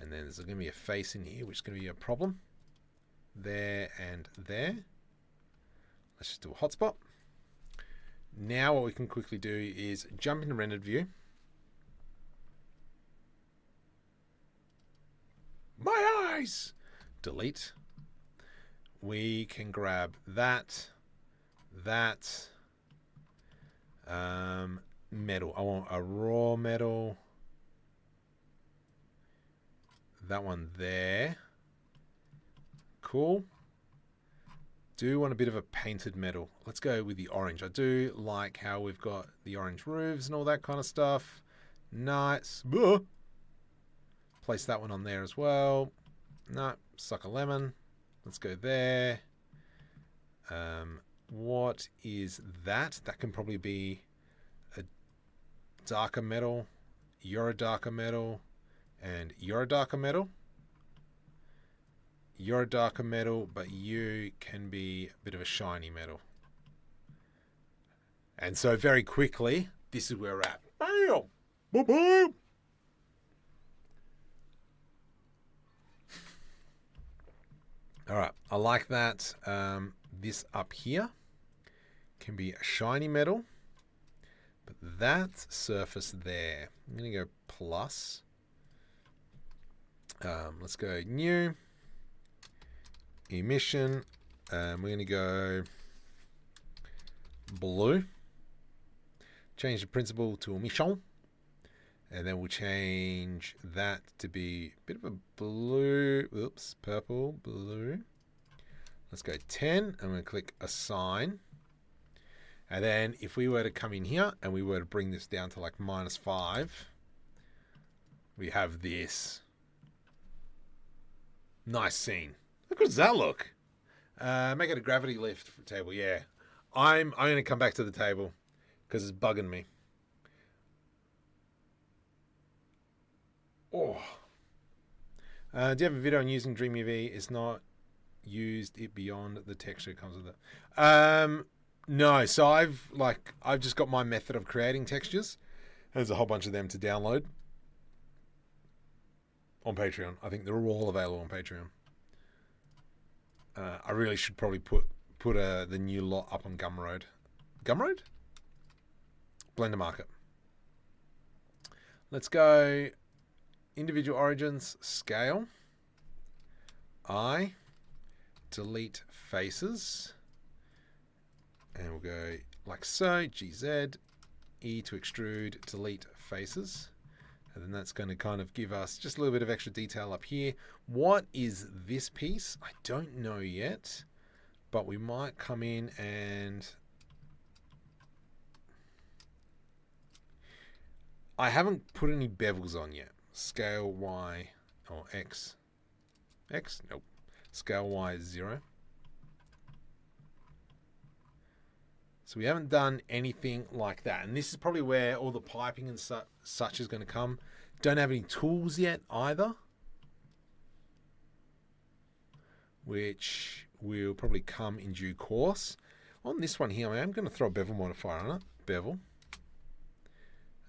And then there's going to be a face in here, which is going to be a problem. There and there. Let's just do a hotspot. Now what we can quickly do is jump into rendered view. My eyes! Delete. We can grab that. Metal. I want a raw metal. That one there. Cool. Do want a bit of a painted metal. Let's go with the orange. I do like how we've got the orange roofs and all that kind of stuff. Nice. Place that one on there as well. No, suck a lemon. Let's go there. What is that? That can probably be a darker metal. You're a darker metal. And you're a darker metal. You're a darker metal, but you can be a bit of a shiny metal. And so very quickly, this is where we're at. Bam! Boom, boom! All right, I like that. This up here can be a shiny metal, but that surface there, I'm going to go plus. Let's go new, emission, we're going to go blue, change the principle to emission, and then we'll change that to be a bit of a blue, oops, purple, blue. Let's go 10, I'm going to click assign. And then if we were to come in here and we were to bring this down to like -5, we have this. Nice scene. How good does that look? Make it a gravity lift for table. Yeah, I'm going to come back to the table because it's bugging me. Oh, do you have a video on using DreamUV? It's not used it beyond the texture it comes with it. No. So I've just got my method of creating textures. There's a whole bunch of them to download. On Patreon. I think they're all available on Patreon. I really should probably put the new lot up on Gumroad. Gumroad? Blender Market. Let's go individual origins, scale. I delete faces. And we'll go like so, GZ, E to extrude, delete faces. And then that's going to kind of give us just a little bit of extra detail up here. What is this piece? I don't know yet, but we might come in and... I haven't put any bevels on yet. Scale Y or X. X? Nope. Scale Y is 0. So we haven't done anything like that. And this is probably where all the piping and such is going to come. Don't have any tools yet either, which will probably come in due course. On this one here, I am going to throw a bevel modifier on it. Bevel.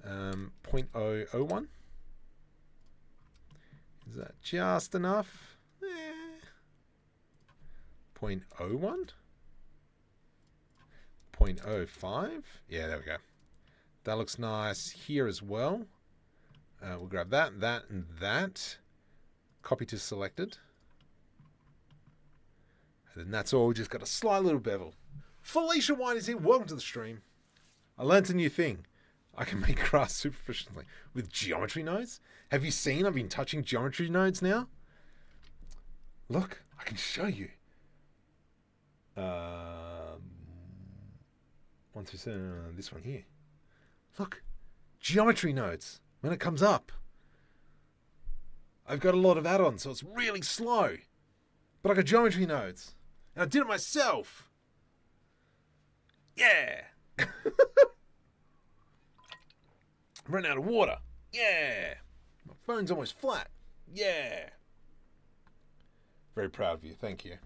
0.001. Is that just enough? 0.01. 0.05. Yeah, there we go. That looks nice here as well. We'll grab that, and that. Copy to selected. And then that's all. We just got a slight little bevel. Felicia White is here. Welcome to the stream. I learned a new thing. I can make grass super efficiently with geometry nodes. Have you seen? I've been touching geometry nodes now. Look, I can show you. 1, 2, 7, this one here. Look, geometry nodes when it comes up. I've got a lot of add-ons, so it's really slow. But I got geometry nodes. And I did it myself. Yeah. I'm running out of water. Yeah. My phone's almost flat. Yeah. Very proud of you. Thank you.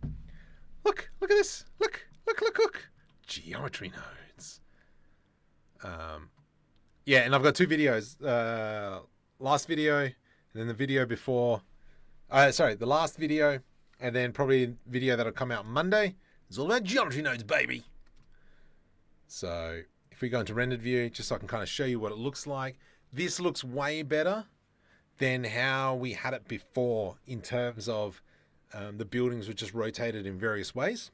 Look at this. Look. Geometry nodes. Yeah, and I've got 2 videos. Last video, and then the video before. The last video, and then probably a video that'll come out Monday. It's all about geometry nodes, baby. So if we go into rendered view, just so I can kind of show you what it looks like. This looks way better than how we had it before in terms of the buildings were just rotated in various ways.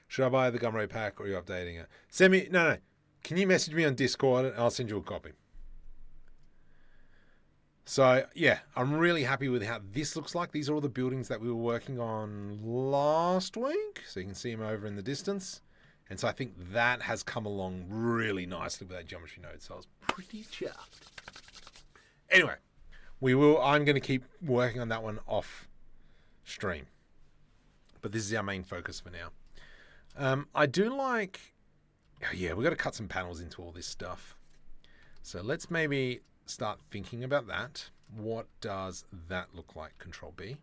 Should I buy the Gumroad pack or are you updating it? Send me, no. Can you message me on Discord and I'll send you a copy? So yeah, I'm really happy with how this looks like. These are all the buildings that we were working on last week. So you can see them over in the distance. And so I think that has come along really nicely with that geometry node. So I was pretty chuffed. Anyway, I'm going to keep working on that one off stream. But this is our main focus for now. I do like, we've got to cut some panels into all this stuff. So let's maybe start thinking about that. What does that look like? Control B.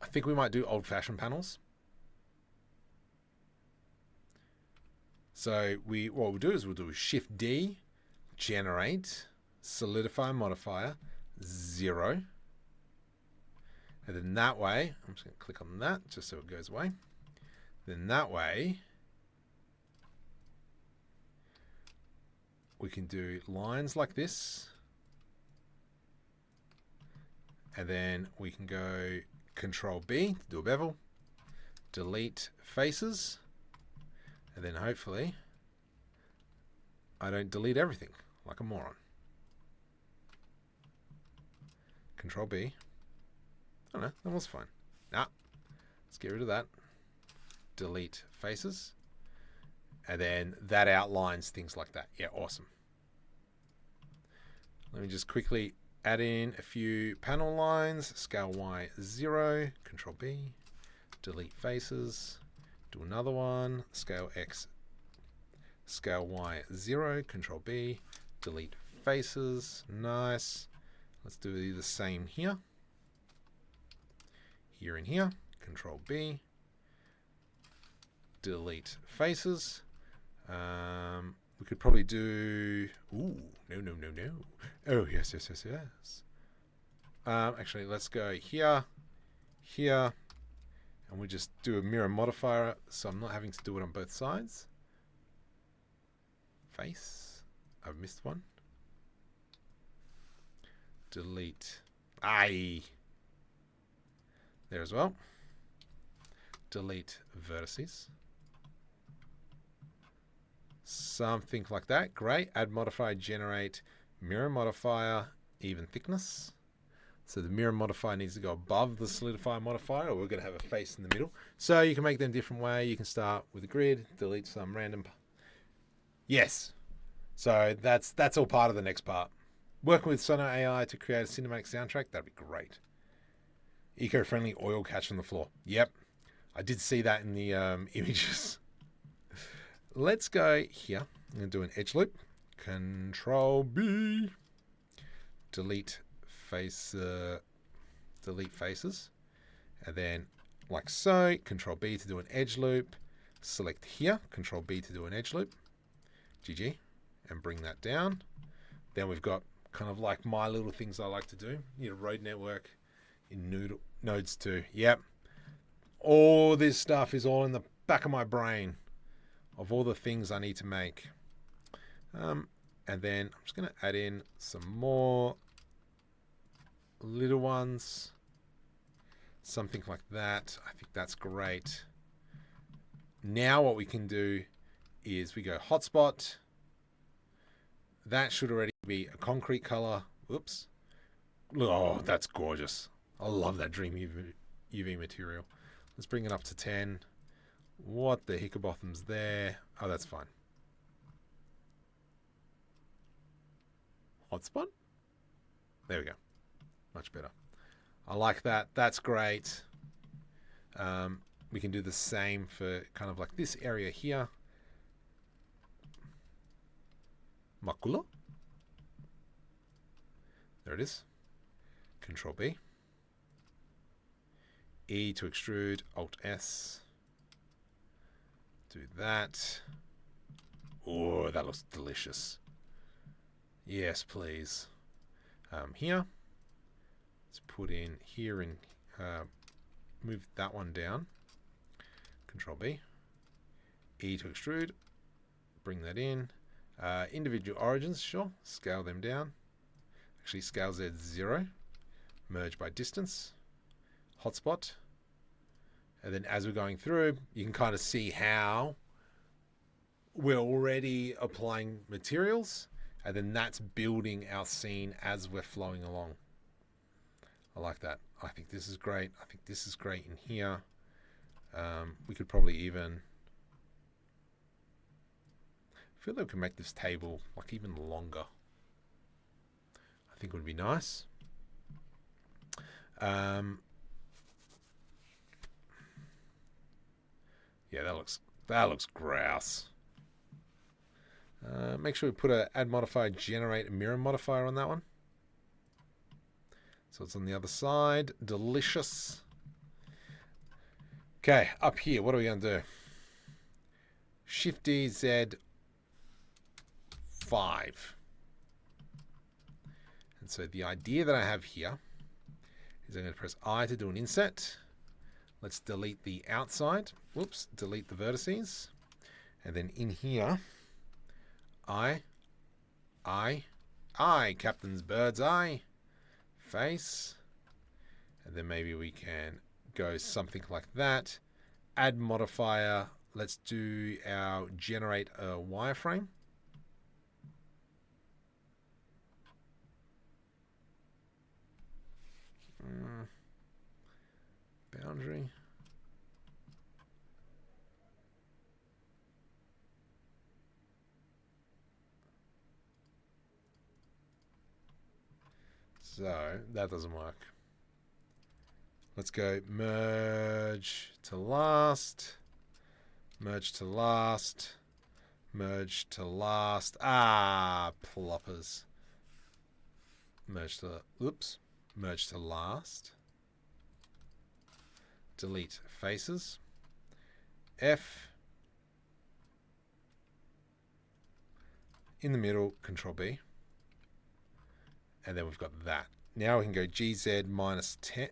I think we might do old-fashioned panels. So what we'll do is we'll do Shift D, generate, solidify modifier, 0. And then that way, I'm just going to click on that just so it goes away. Then that way, we can do lines like this. And then we can go Control B to do a bevel, delete faces, and then hopefully I don't delete everything like a moron. Control B. Oh no, that was fine. Nah, let's get rid of that. Delete faces. And then that outlines things like that. Yeah, awesome. Let me just quickly add in a few panel lines. Scale Y 0, Control B. Delete faces. Do another one. Scale X. Scale Y 0, Control B. Delete faces. Nice. Let's do the same here. Here and here. Control B. Delete faces. We could probably do... Ooh, no. Oh, yes. Actually, let's go here, here, and we just do a mirror modifier, so I'm not having to do it on both sides. Face. I've missed one. Delete. Aye. There as well. Delete vertices. Something like that. Great. Add modifier, generate mirror modifier, even thickness. So the mirror modifier needs to go above the solidify modifier, or we're going to have a face in the middle. So you can make them different way. You can start with a grid, delete some random. Yes. So that's all part of the next part. Working with Sono AI to create a cinematic soundtrack, that'd be great. Eco-friendly oil catch on the floor. Yep. I did see that in the images. Let's go here. I'm going to do an edge loop. Control B. Delete face. Delete faces. And then like so. Control B to do an edge loop. Select here. Control B to do an edge loop. GG. And bring that down. Then we've got kind of like my little things I like to do. Need a road network in nodes too. Yep. All this stuff is all in the back of my brain of all the things I need to make. And then I'm just going to add in some more little ones. Something like that. I think that's great. Now what we can do is we go hotspot. That should already be a concrete color. Whoops. Oh, that's gorgeous. I love that DreamUV material. Let's bring it up to 10. What the Hickabothams there? Oh, that's fine. Hotspot? There we go. Much better. I like that. That's great. We can do the same for kind of like this area here. Makula. There it is. Control B. E to extrude. Alt S. Do that. Oh, that looks delicious. Yes, please. Here. Let's put in here and move that one down. Control B. E to extrude. Bring that in. Individual origins, sure. Scale them down. Actually, scale Z 0. Merge by distance. Hotspot. And then as we're going through, you can kind of see how we're already applying materials. And then that's building our scene as we're flowing along. I like that. I think this is great. I think this is great in here. We could probably even... I feel like we can make this table like even longer. I think it would be nice. Yeah, that looks grouse. Make sure we put a add modifier, generate a mirror modifier on that one. So it's on the other side. Delicious. Okay, up here, what are we going to do? Shift D, Z, 5. And so the idea that I have here is I'm going to press I to do an inset. Let's delete the outside. Whoops, delete the vertices. And then in here, I, Captain's bird's eye, face. And then maybe we can go something like that. Add modifier. Let's do our generate a wireframe. Boundary. So that doesn't work. Let's go merge to last, merge to last, merge to last. Ah, ploppers. Merge to, oops, merge to last. Delete faces. F. In the middle, Control B. And then we've got that. Now we can go GZ minus 10.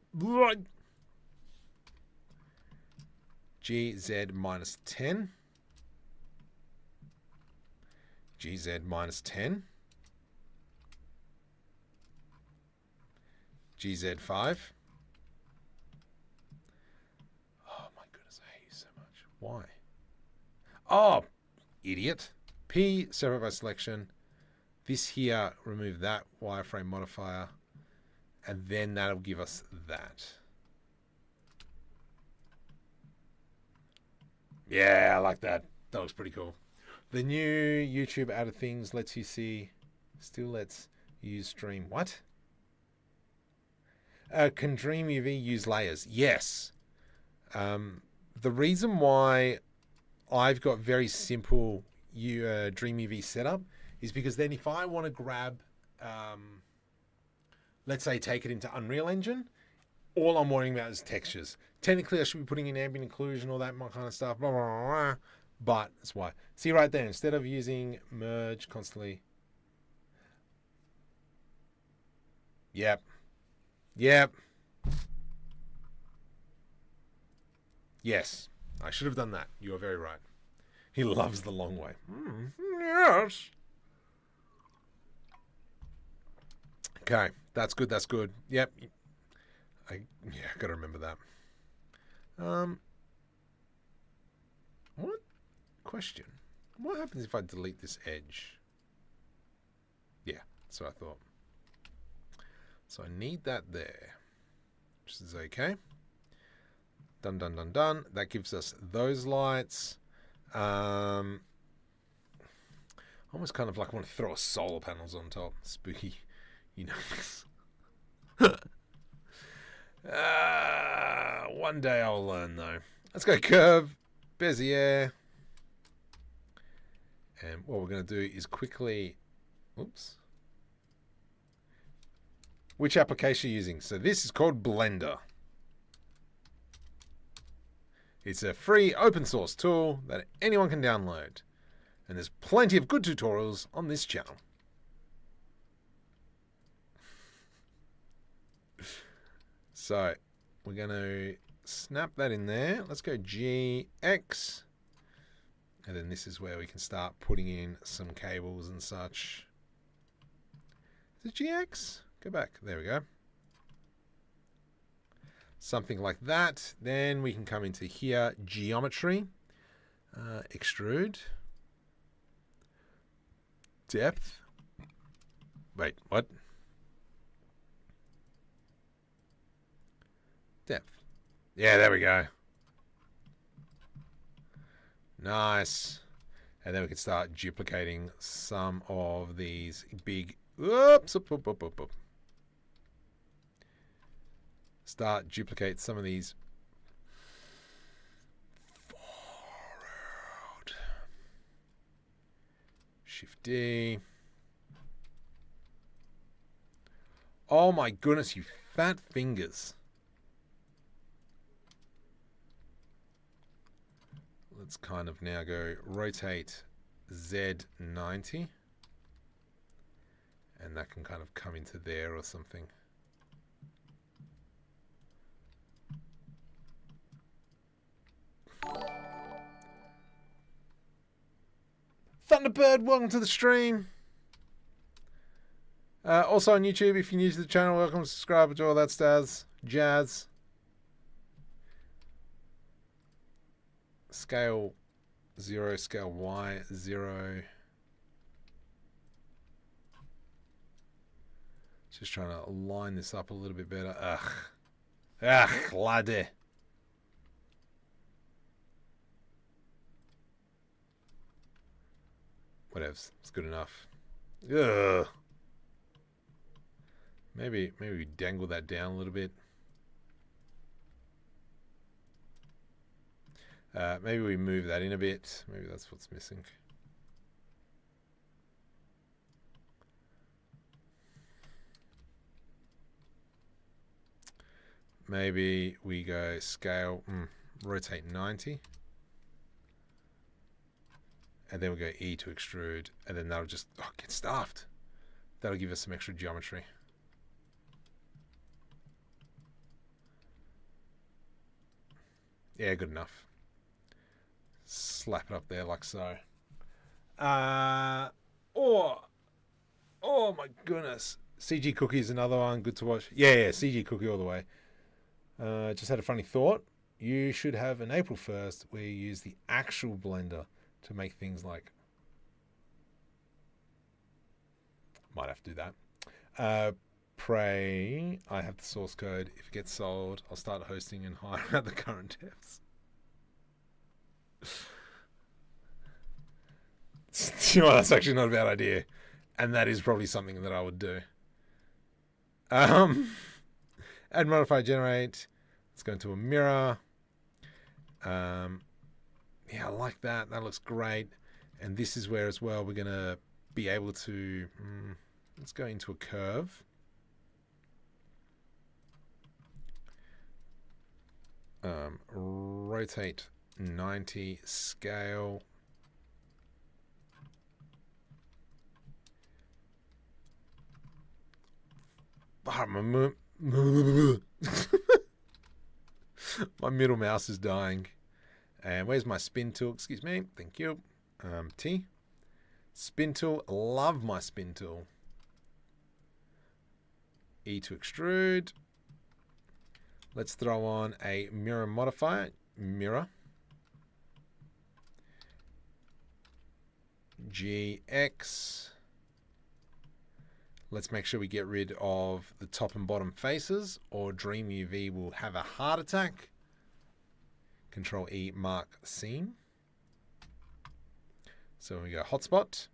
GZ minus 10. GZ minus 10. GZ 5. Oh my goodness, I hate you so much. Why? Oh, idiot. P, separate by selection. This here, remove that wireframe modifier. And then that'll give us that. Yeah, I like that. That looks pretty cool. The new YouTube added things lets you see, still lets you stream. What? Can DreamUV use layers? Yes. The reason why I've got very simple DreamUV setup is because then if I want to grab, let's say take it into Unreal Engine, all I'm worrying about is textures. Technically, I should be putting in ambient occlusion, all that kind of stuff, blah, blah, blah, blah, but that's why. See right there, instead of using merge constantly. Yep. Yep. Yes, I should have done that. You are very right. He loves the long way. Yes. Okay, that's good. That's good. Yep. Gotta remember that. What? Question. What happens if I delete this edge? Yeah, that's what I thought. So I need that there, which is okay. Done, done, done, done. That gives us those lights. Almost kind of like I want to throw a solar panels on top. Spooky, you know. One day I'll learn though. Let's go curve, Bezier. And what we're going to do is quickly, oops. Which application are you using? So this is called Blender. It's a free open source tool that anyone can download. And there's plenty of good tutorials on this channel. So we're going to snap that in there. Let's go GX. And then this is where we can start putting in some cables and such. Is it GX? Go back. There we go. Something like that. Then we can come into here, geometry, extrude, depth. Wait, what? Depth. Yeah, there we go. Nice. And then we can start duplicating some of these big. Oops, up, up, up, up, up. Start duplicate some of these. Forward. Shift D. Oh my goodness, you fat fingers. Let's kind of now go rotate Z90. And that can kind of come into there or something. Thunderbird, welcome to the stream. Also on YouTube, if you're new to the channel, welcome to subscribe to all that jazz. Scale 0, scale Y 0. Just trying to line this up a little bit better. Ugh, laddie. Whatevs, it's good enough. Ugh. Maybe we dangle that down a little bit. Maybe we move that in a bit. Maybe that's what's missing. Maybe we go scale, rotate 90. And then we go E to extrude. And then that'll just get stuffed. That'll give us some extra geometry. Yeah, good enough. Slap it up there like so. Oh my goodness. CG Cookie is another one. Good to watch. Yeah, CG Cookie all the way. Just had a funny thought. You should have an April 1st where you use the actual Blender to make things like... Might have to do that. Pray. I have the source code. If it gets sold, I'll start hosting and hire out the current devs. You know, that's actually not a bad idea. And that is probably something that I would do. Add, modify, generate. Let's go into a mirror. Yeah, I like that. That looks great. And this is where as well we're going to be able to... let's go into a curve. Rotate 90, scale. My middle mouse is dying. And where's my spin tool? Excuse me. Thank you. T. Spin tool. Love my spin tool. E to extrude. Let's throw on a mirror modifier. Mirror. GX. Let's make sure we get rid of the top and bottom faces, or DreamUV will have a heart attack. Control E, mark seam. So we go hotspot.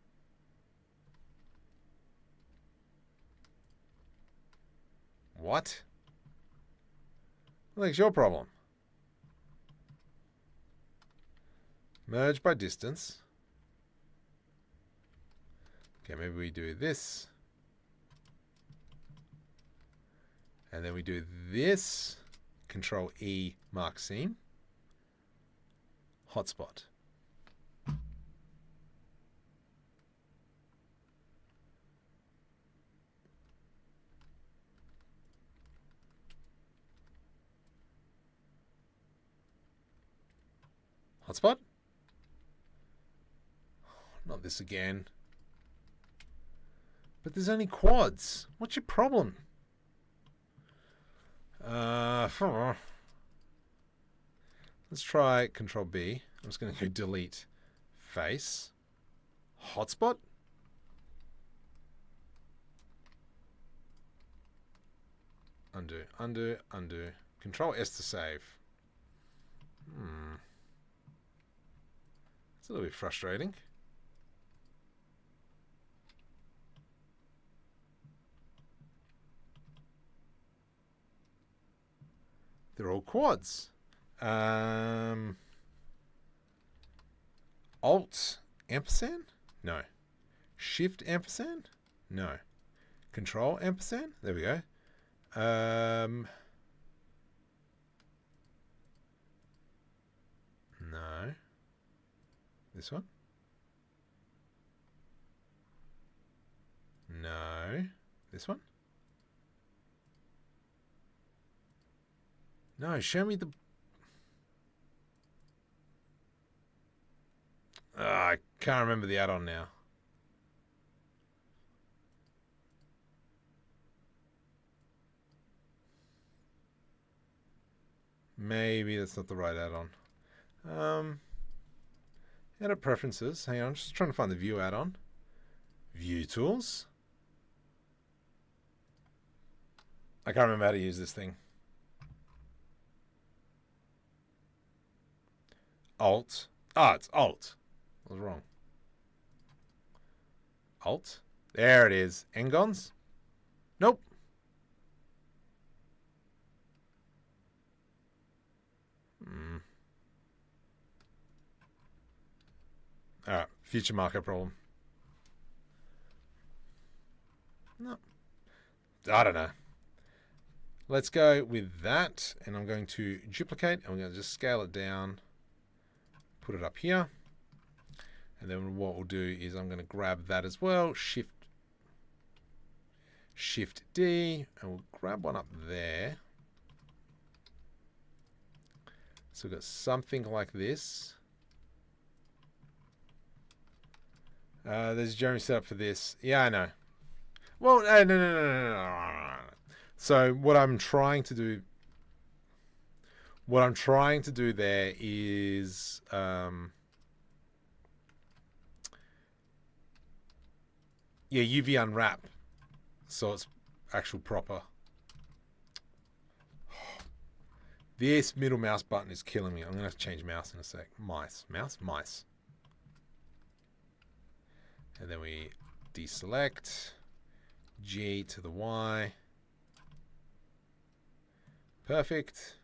What? Well, that's your problem. Merge by distance. Okay, maybe we do this. And then we do this. Control E, mark seam. Hotspot. Hotspot? Not this again. But there's only quads. What's your problem? Let's try Control B. I'm just going to go delete face. Hotspot? Undo, undo, undo. Control S to save. It's a little bit frustrating. They're all quads. Alt ampersand? No. Shift ampersand? No. Control ampersand? There we go. No. This one? No. This one? No, show me the... I can't remember the add-on now. Maybe that's not the right add-on. Edit preferences. Hang on, I'm just trying to find the view add-on. View tools. I can't remember how to use this thing. Alt. Ah, it's Alt. I was wrong. Alt. There it is. Engons? Nope. Alright, future marker problem. No. I don't know. Let's go with that, and I'm going to duplicate, and we're going to just scale it down, put it up here, and then what we'll do is I'm going to grab that as well, Shift D, and we'll grab one up there. So we've got something like this. There's Jeremy set up for this. Yeah, I know. Well, no. So what I'm trying to do there is yeah, UV unwrap. So it's actual proper. This middle mouse button is killing me. I'm going to have to change mouse in a sec. Mice. And then we deselect. G to the Y. Perfect.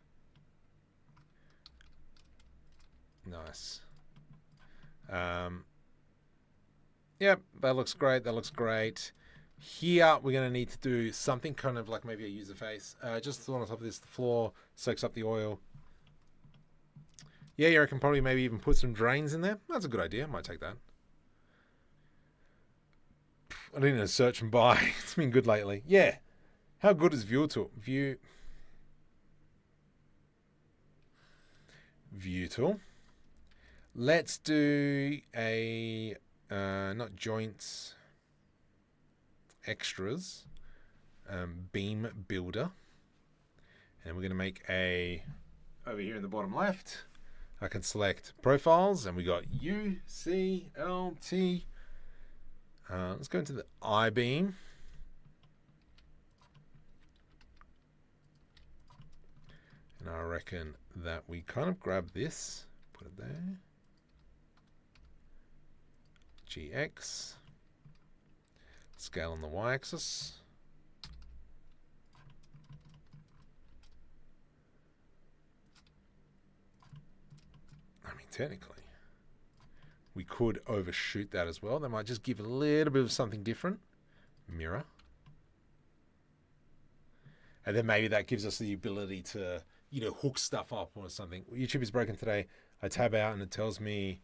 Nice. Yep, that looks great. Here, we're going to need to do something kind of like maybe a user face. Just on top of this, the floor soaks up the oil. Yeah, I can probably maybe even put some drains in there. That's a good idea. I might take that. I need to search and buy. It's been good lately. Yeah. How good is View Tool? View Tool. Let's do a not joints, extras, beam builder, and we're going to make a over here in the bottom left. I can select profiles, and we got U, C, L, T. Let's go into the I-beam. And our reckon that we kind of grab this, put it there, GX, scale on the Y-axis. I mean, technically, we could overshoot that as well. That might just give a little bit of something different. Mirror. And then maybe that gives us the ability to, you know, hook stuff up or something. YouTube is broken today. I tab out and it tells me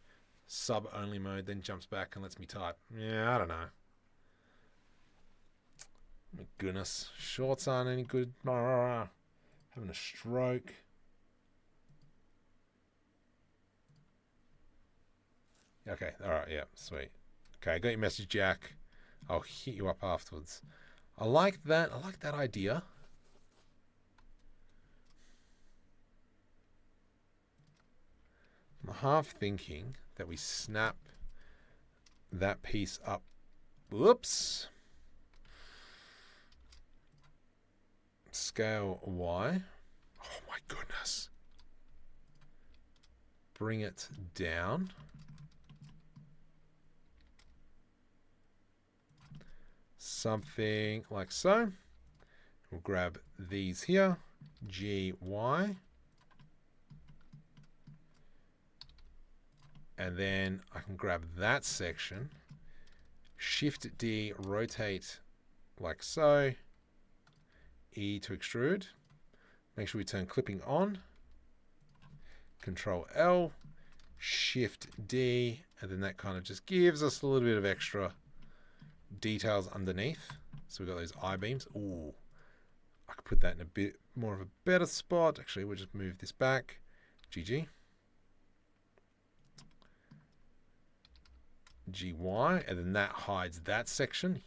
sub-only mode, then jumps back and lets me type. Yeah, I don't know. My goodness. Shorts aren't any good. Having a stroke. Okay, alright, yeah, sweet. Okay, I got your message, Jack. I'll hit you up afterwards. I like that. I like that idea. I'm half thinking that we snap that piece up. Whoops. Scale Y. Oh my goodness. Bring it down. Something like so. We'll grab these here. G, Y. And then I can grab that section. Shift D, rotate like so. E to extrude. Make sure we turn clipping on. Control L. Shift D. And then that kind of just gives us a little bit of extra details underneath. So we've got those I-beams. Ooh, I could put that in a bit more of a better spot. Actually, we'll just move this back. GG. GY, and then that hides that section.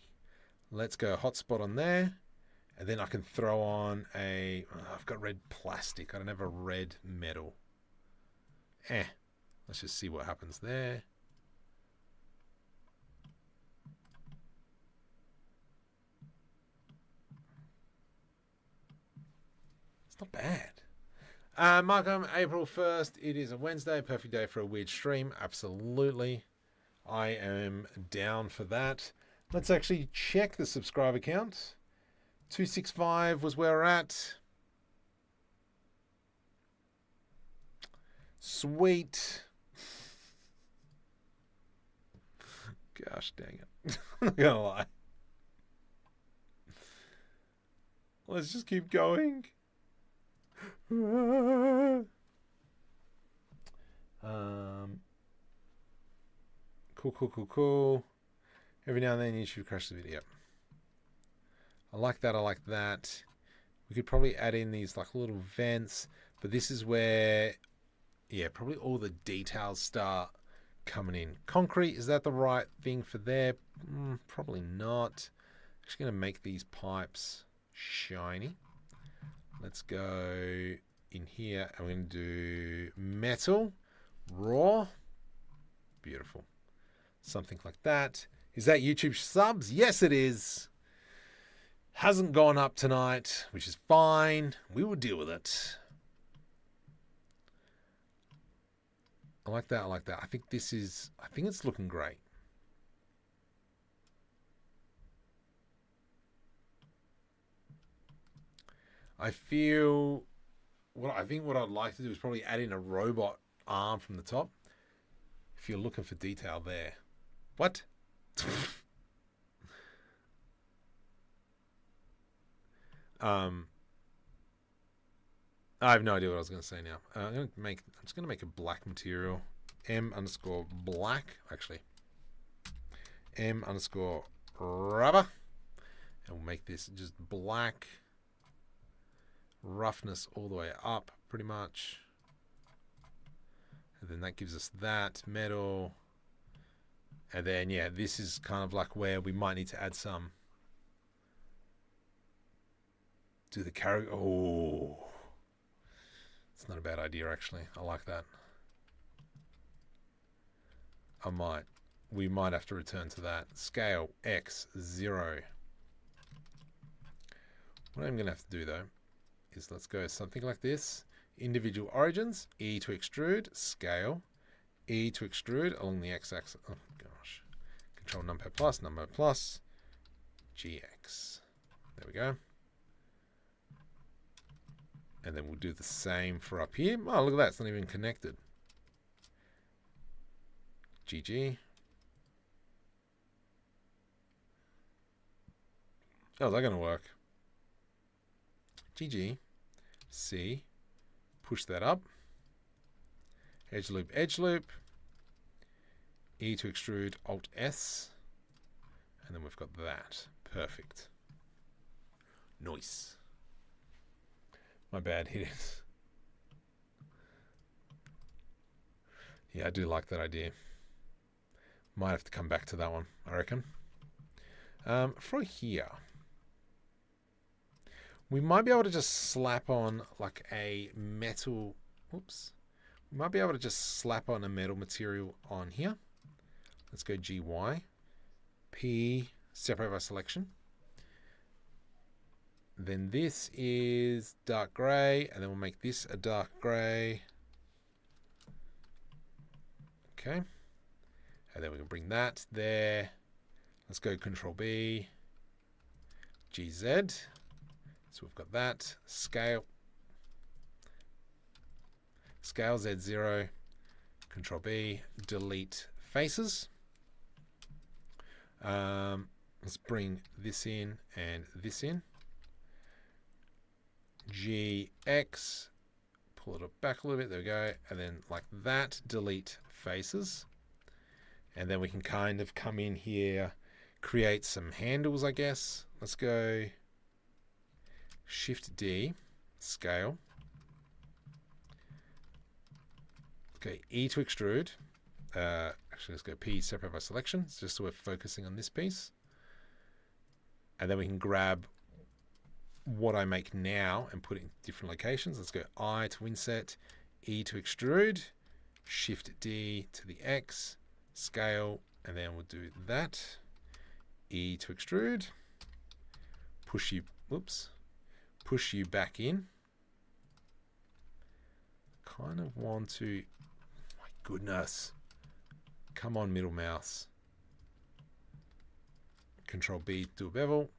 Let's go hotspot on there. And then I can throw on a... I've got red plastic. I don't have a red metal. Let's just see what happens there. It's not bad. Markham, April 1st. It is a Wednesday. Perfect day for a weird stream. Absolutely. I am down for that. Let's actually check the subscriber count. 265 was where we're at. Sweet. Gosh dang it. I'm not gonna lie. Let's just keep going. Cool. Every now and then YouTube crashes the video. I like that. I like that. We could probably add in these like little vents, but this is where, yeah, probably all the details start coming in. Concrete, is that the right thing for there? Probably not. Actually going to make these pipes shiny. Let's go in here. I'm going to do metal, raw. Beautiful. Something like that. Is that YouTube subs? Yes, it is. Hasn't gone up tonight, which is fine. We will deal with it. I like that. I like that. I think it's looking great. I feel what I'd like to do is probably add in a robot arm from the top. If you're looking for detail there. What? I have no idea what I was going to say now. I'm just going to make a black material. M_black. Actually. M_rubber. And we'll make this just black. Roughness all the way up, pretty much. And then that gives us that metal. And then, yeah, this is kind of like where we might need to add some. Do the carry. Oh. It's not a bad idea, actually. I like that. We might have to return to that. Scale X 0. What I'm going to have to do, though, is let's go something like this. Individual origins, E to extrude, scale, E to extrude along the x-axis. Oh gosh. Control numpad plus, GX. There we go. And then we'll do the same for up here. Oh, look at that. It's not even connected. GG. Oh, is that going to work? GG. C. Push that up. Edge loop. E to extrude, Alt S. And then we've got that. Perfect. Nice. My bad, hit it. Yeah, I do like that idea. Might have to come back to that one, I reckon. For here, we might be able to just slap on like a metal. Oops. We might be able to just slap on a metal material on here. Let's go GY. P, separate by selection. Then this is dark grey, and then we'll make this a dark grey. Okay. And then we can bring that there. Let's go Control B, GZ. So we've got that. Scale. Scale Z0. Control B, delete faces. Let's bring this in and this in. GX, pull it back a little bit, there we go, and then like that, delete faces. And then we can kind of come in here, create some handles, I guess. Let's go Shift D, scale. Okay, E to extrude. Actually, let's go P, separate by selection, just so we're focusing on this piece. And then we can grab what I make now and put it in different locations. Let's go I to inset, E to extrude, Shift D to the X, scale, and then we'll do that. E to extrude, push you back in. Kind of want to, my goodness, come on middle mouse. Control B, do a bevel.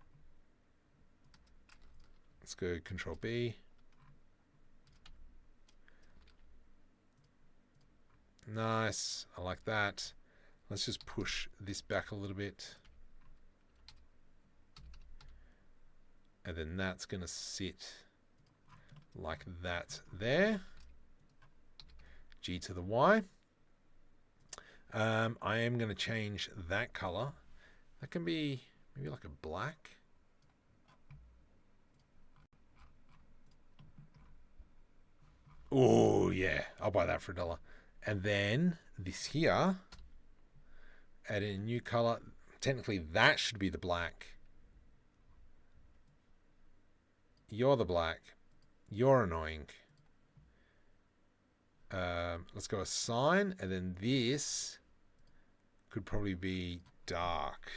Let's go Control B. Nice. I like that. Let's just push this back a little bit. And then that's going to sit like that there. G to the Y. I am going to change that color. That can be maybe like a black. Oh, yeah. I'll buy that for $1. And then this here, add in a new color. Technically, that should be the black. You're the black. You're annoying. Let's go assign. And then this could probably be dark.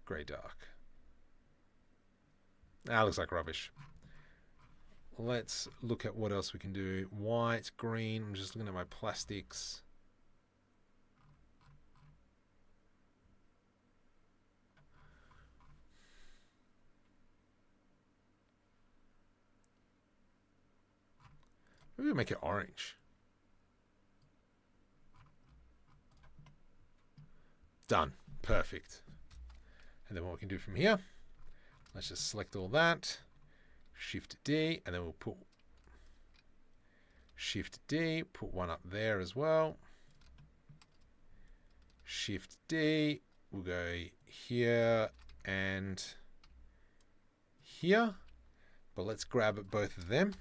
Gray dark. That looks like rubbish. Let's look at what else we can do. White, green. I'm just looking at my plastics. Maybe we'll make it orange. Done. Perfect. And then what we can do from here, let's just select all that. Shift D, and then we'll put Shift D, put one up there as well. Shift D, we'll go here and here, but let's grab both of them.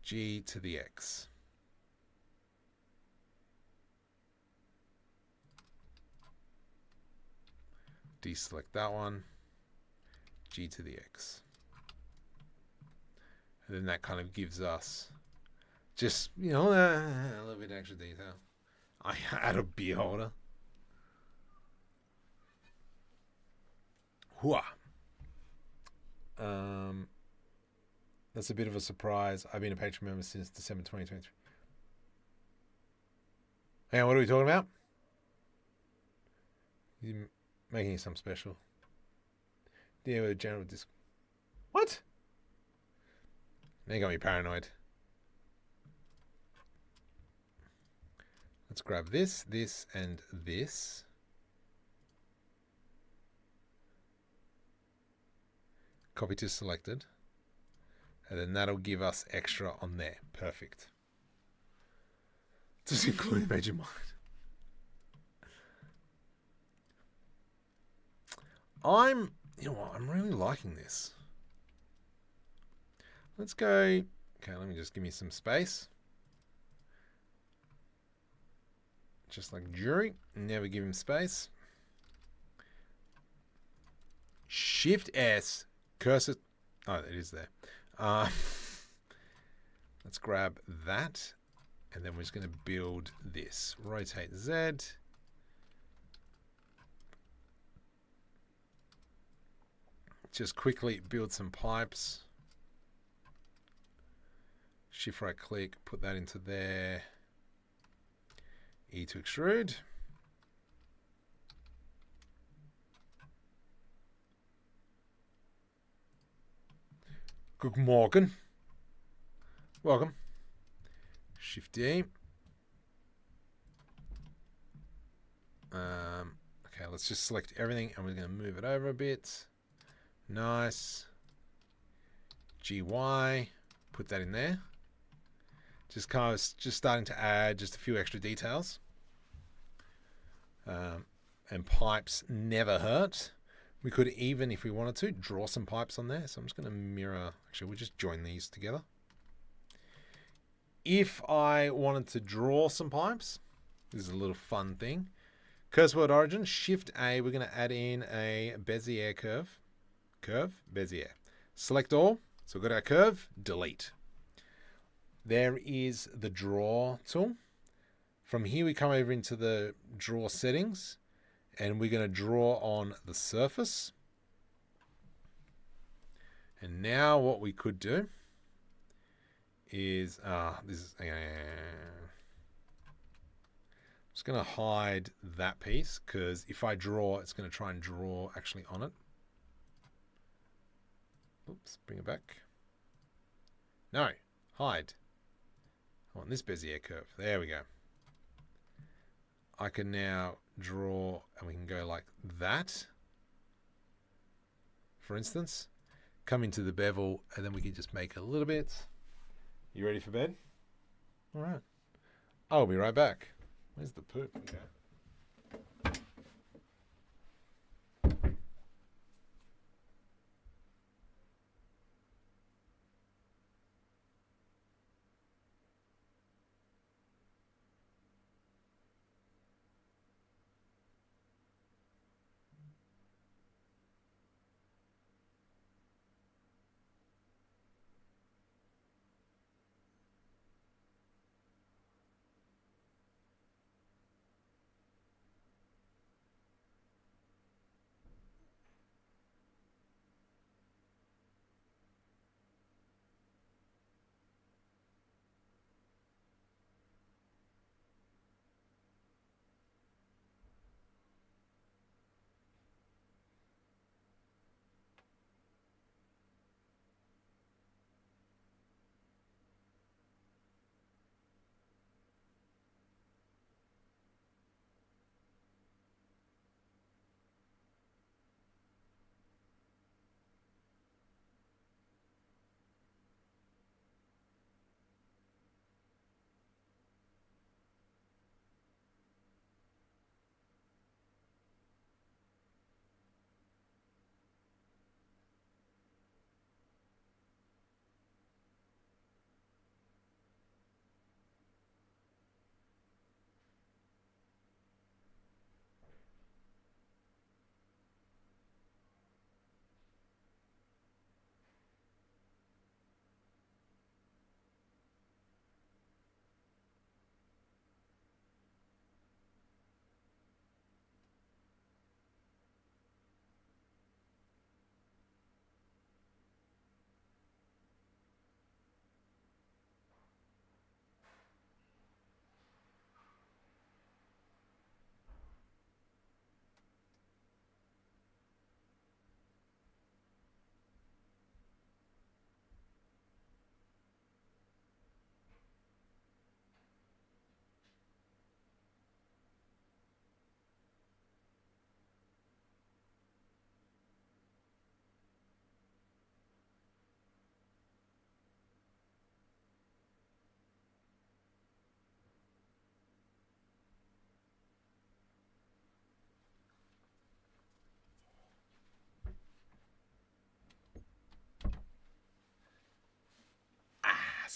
G to the X. Deselect that one. G to the X. And then that kind of gives us just, you know, a little bit extra detail. I had a beer holder. Hooah. That's a bit of a surprise. I've been a Patreon member since December 2023. Hang on, what are we talking about? You're making some special. Deal with general disc. What? Now you got me paranoid. Let's grab this, this, and this. Copy to selected. And then that'll give us extra on there. Perfect. Just include major mind. You know what, I'm really liking this. Let's go. Okay, let me just give me some space. Just like Jury, never give him space. Shift S, cursor. Oh, it is there. Let's grab that, and then we're just going to build this. Rotate Z. Just quickly build some pipes. Shift right click, put that into there. E to extrude. Good morning. Welcome. Shift D. Okay, let's just select everything and we're going to move it over a bit. Nice. GY. Put that in there. Just starting to add just a few extra details. And pipes never hurt. We could even, if we wanted to, draw some pipes on there. So I'm just going to mirror. Actually, we'll just join these together. If I wanted to draw some pipes, this is a little fun thing. Cursor word origin, Shift A, we're going to add in a Bezier curve. Bezier. Select all. So we've got our curve, delete. There is the draw tool. From here we come over into the draw settings and we're going to draw on the surface. And now what we could do is just going to hide that piece because if I draw, it's going to try and draw actually on it. Oops, bring it back. No, hide. I want this Bezier curve. There we go. I can now draw and we can go like that. For instance, come into the bevel and then we can just make a little bit. You ready for bed? All right. I'll be right back. Where's the poop? Okay.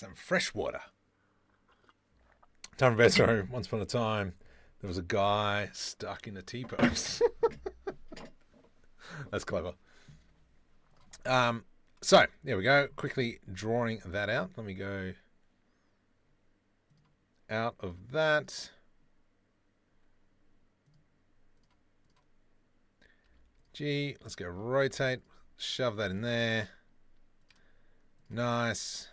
some fresh water. Time for Vetro. Once upon a time, there was a guy stuck in a T-post. That's clever. So, there we go. Quickly drawing that out. Let me go out of that. G, let's go rotate. Shove that in there. Nice.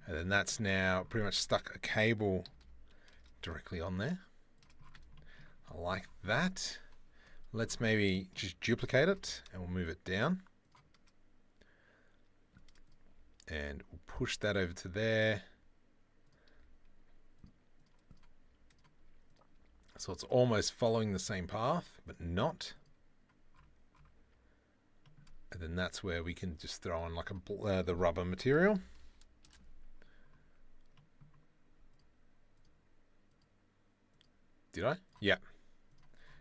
And then that's now pretty much stuck a cable directly on there. I like that. Let's maybe just duplicate it and we'll move it down. And we'll push that over to there. So it's almost following the same path, but not. And then that's where we can just throw on like the rubber material. Did I? Yeah.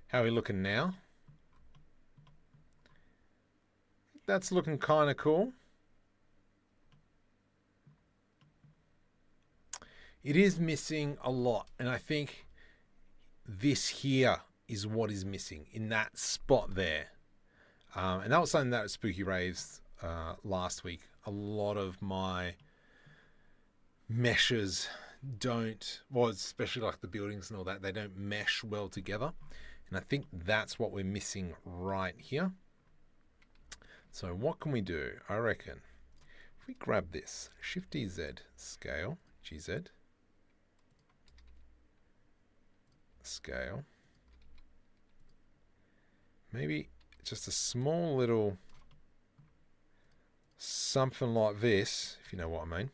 How are we looking now? That's looking kind of cool. It is missing a lot, and I think this here is what is missing in that spot there. And that was something that Spooky raised last week. A lot of my meshes don't, well, especially like the buildings and all that, they don't mesh well together. And I think that's what we're missing right here. So what can we do? I reckon if we grab this, Shift DZ, scale, GZ, scale, maybe just a small little something like this, if you know what I mean.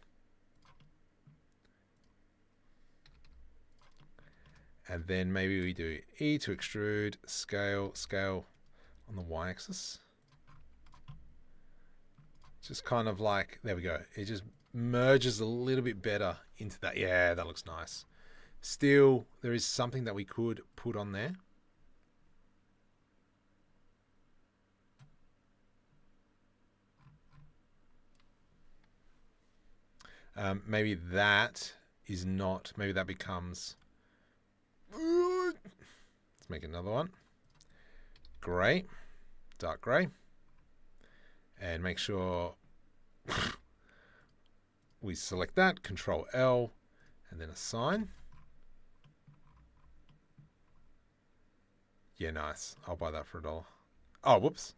And then maybe we do E to extrude, scale, scale on the y-axis. Just kind of like, there we go. It just merges a little bit better into that. Yeah, that looks nice. Still, there is something that we could put on there. Maybe that is not, maybe that becomes, let's make another one. Gray, dark gray. And make sure we select that, Control L, and then assign. Yeah, nice. I'll buy that for $1. Oh, whoops.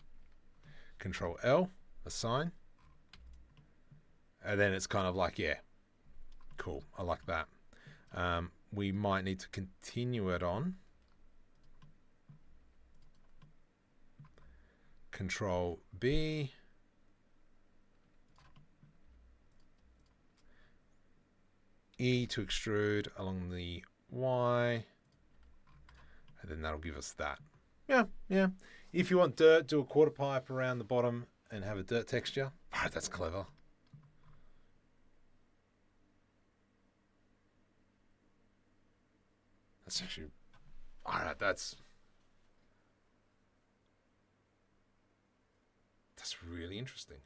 Control L, assign. And then it's kind of like, yeah, cool. I like that. We might need to continue it on. Control B. E to extrude along the Y. And then that'll give us that. Yeah, yeah. If you want dirt, do a quarter pipe around the bottom and have a dirt texture. Oh, that's clever. That's actually, all right, that's really interesting.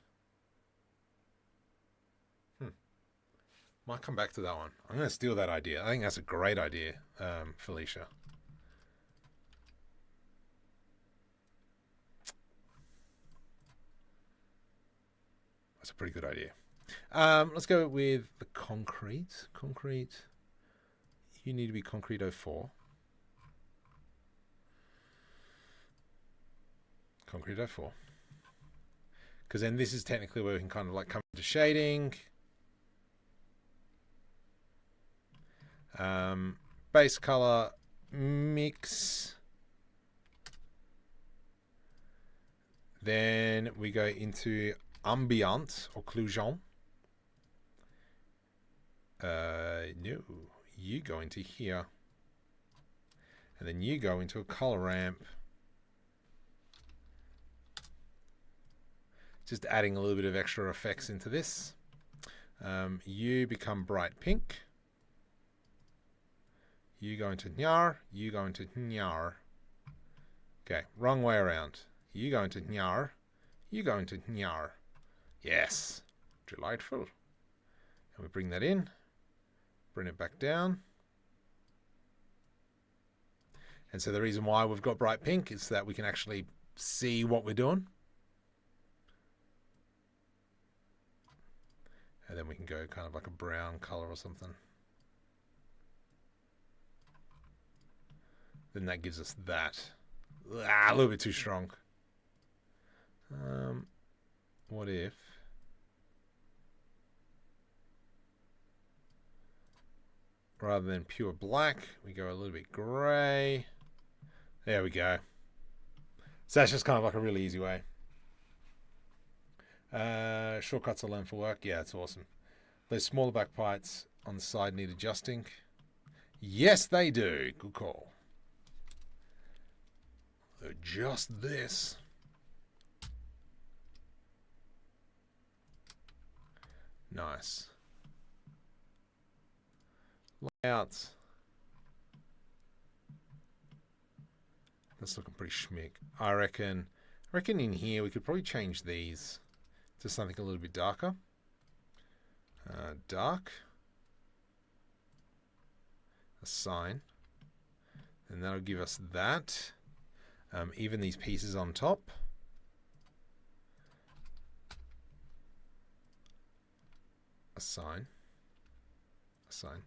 Might come back to that one. I'm going to steal that idea. I think that's a great idea, Felicia. That's a pretty good idea. Let's go with the concrete. Concrete. You need to be concrete 04. Concrete 04. Because then this is technically where we can kind of like come to shading. Base color mix. Then we go into ambient occlusion. No, you go into here. And then you go into a color ramp. Just adding a little bit of extra effects into this. You become bright pink. You go into nyar, you go into nyar. Okay, wrong way around. You go into nyar, you go into nyar. Yes. Delightful. And we bring that in. Bring it back down. And so the reason why we've got bright pink is that we can actually see what we're doing. And then we can go kind of like a brown color or something. Then that gives us that. A little bit too strong. What if... rather than pure black, we go a little bit grey. There we go. So that's just kind of like a really easy way. Shortcuts I learned for work. Yeah, it's awesome. Those smaller backlights on the side need adjusting. Yes, they do. Good call. Adjust this. Nice. Layouts. That's looking pretty schmick. I reckon in here we could probably change these to something a little bit darker. Dark. Assign. And that'll give us that. Even these pieces on top. Assign. Assign.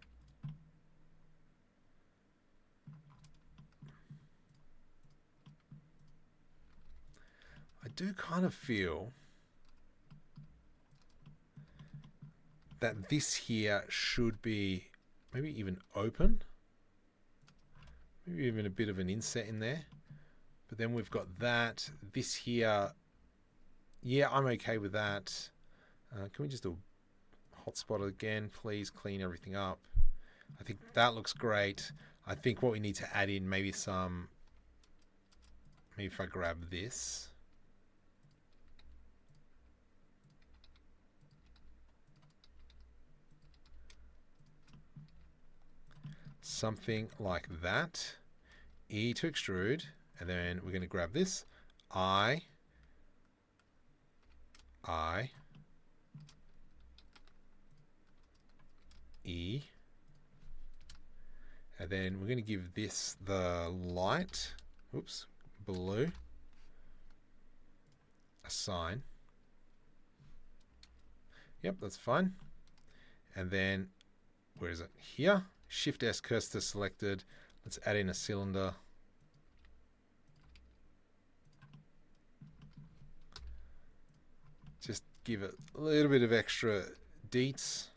I do kind of feel that this here should be maybe even open. Maybe even a bit of an inset in there. But then we've got that. This here, yeah, I'm okay with that. Can we just do a hotspot again, please? Clean everything up. I think that looks great. I think what we need to add in maybe some, maybe if I grab this. Something like that. E to extrude. And then we're going to grab this. I. E. And then we're going to give this the light. Oops. Blue. Assign. Yep, that's fine. And then, where is it? Here. Shift S cursor selected. Let's add in a cylinder. Just give it a little bit of extra deets.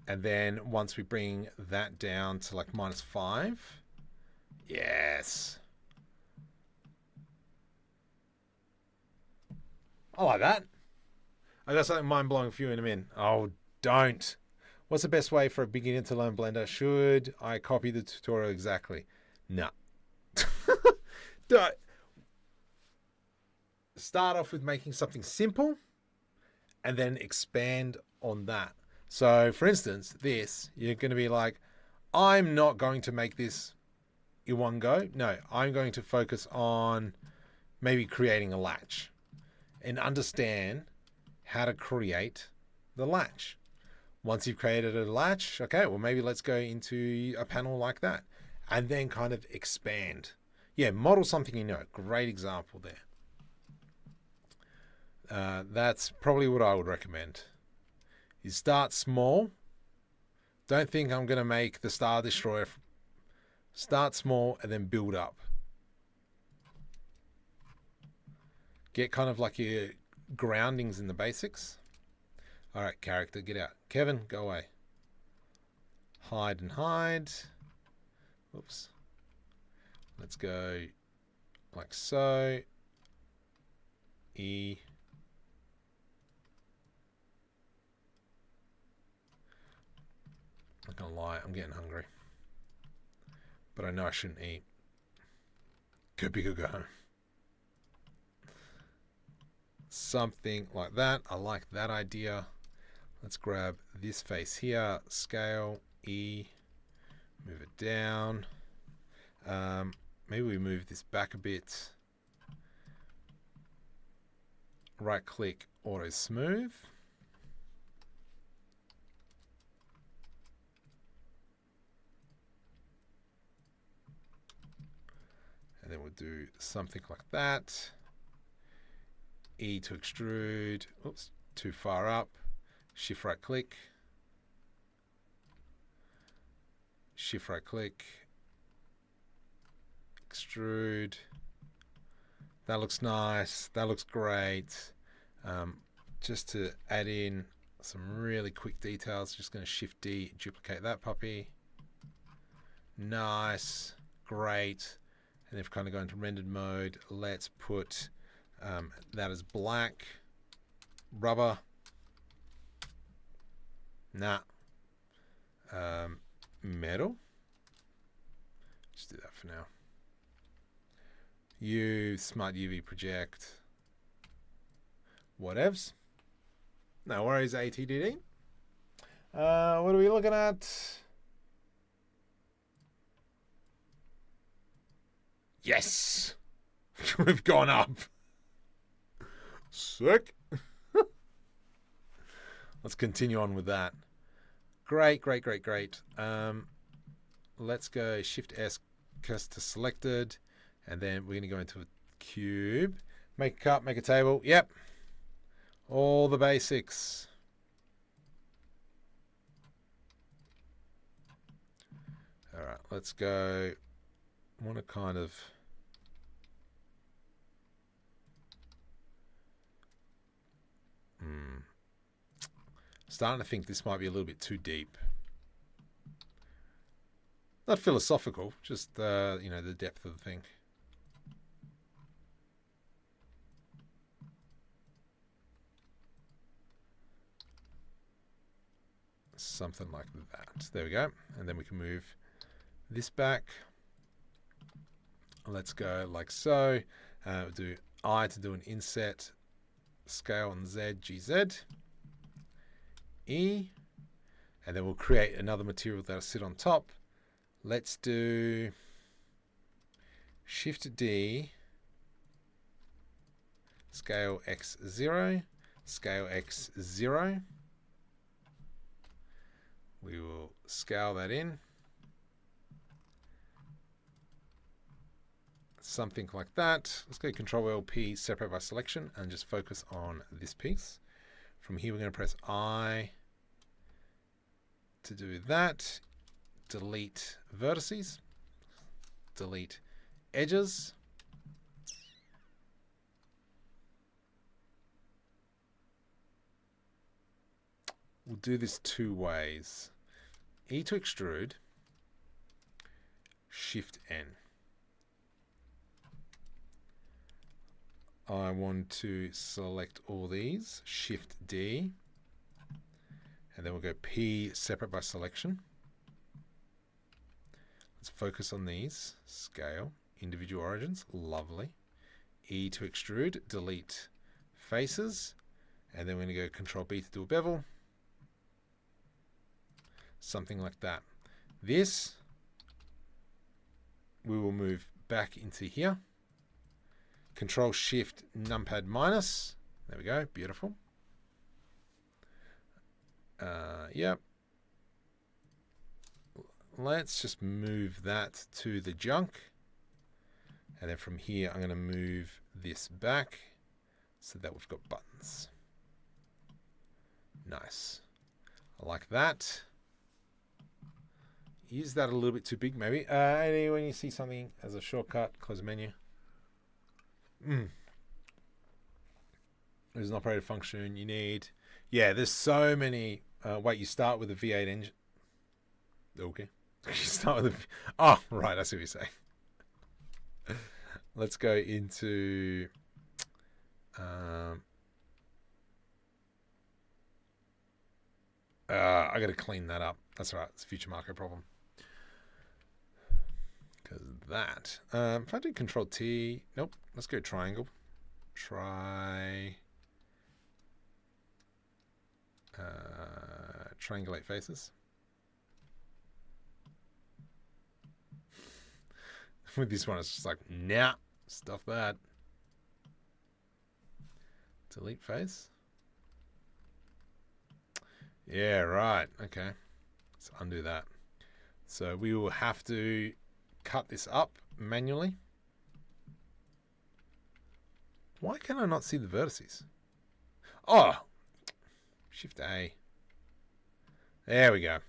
And then once we bring that down to like -5. Yes. I like that. I got something mind-blowing for you in a minute. Oh, don't. What's the best way for a beginner to learn Blender? Should I copy the tutorial exactly? No. Don't. Start off with making something simple and then expand on that. So, for instance, this, you're going to be like, I'm not going to make this in one go. No, I'm going to focus on maybe creating a latch and understand how to create the latch. Once you've created a latch, okay, well, maybe let's go into a panel like that and then kind of expand. Yeah, model something you know. Great example there. That's probably what I would recommend. You start small. Don't think I'm going to make the Star Destroyer. Start small and then build up. Get kind of like your groundings in the basics. All right, character, get out. Kevin, go away. Hide and hide. Oops. Let's go like so. E. Not gonna lie, I'm getting hungry. But I know I shouldn't eat. Go big or go home. Something like that. I like that idea. Let's grab this face here. Scale, E. Move it down. Maybe we move this back a bit. Right click, auto smooth. And then we'll do something like that. E to extrude. Oops, too far up. Shift right click. Shift right click. Extrude. That looks nice. That looks great. Just to add in some really quick details, just going to Shift D, duplicate that puppy. Nice. Great. And if we kind of go into rendered mode, let's put that as black. Rubber. Nah. Metal. Just do that for now. Smart UV project. Whatevs. No worries, ATDD. What are we looking at? Yes! We've gone up. Sick. Let's continue on with that. Great, great, great, great. Let's go Shift S, to selected, and then we're going to go into a cube. Make a cup, make a table. Yep. All the basics. All right, let's go. I want to kind of starting to think this might be a little bit too deep. Not philosophical, just you know, the depth of the thing. Something like that. There we go. And then we can move this back. Let's go like so. We'll do I to do an inset, scale on Z, GZ, E, and then we'll create another material that'll sit on top. Let's do Shift D, scale X0, scale X0. We will scale that in. Something like that. Let's go Control LP, separate by selection, and just focus on this piece. From here, we're going to press I to do that. Delete vertices. Delete edges. We'll do this two ways. E to extrude, Shift N. I want to select all these, Shift D, and then we'll go P, separate by selection. Let's focus on these, scale, individual origins, lovely. E to extrude, delete faces, and then we're going to go Control B to do a bevel. Something like that. This, we will move back into here. Control Shift numpad minus. There we go. Beautiful. Yep. Let's just move that to the junk. And then from here, I'm going to move this back so that we've got buttons. Nice. I like that. Is that a little bit too big, maybe? When you see something as a shortcut, close the menu. There's an operator function you need. Yeah, there's so many. Wait, you start with a V8 engine. Okay. You start with a... Oh, right, I see what you're saying. Let's go into... I got to clean that up. That's all right. It's a future Marco problem. Because that. If I do Control T, nope. Let's go triangle. Triangulate faces. With this one, it's just like, nah, stuff that. Delete face. Yeah, right. Okay. Let's undo that. So we will have to cut this up manually. Why can I not see the vertices? Oh! Shift A. There we go.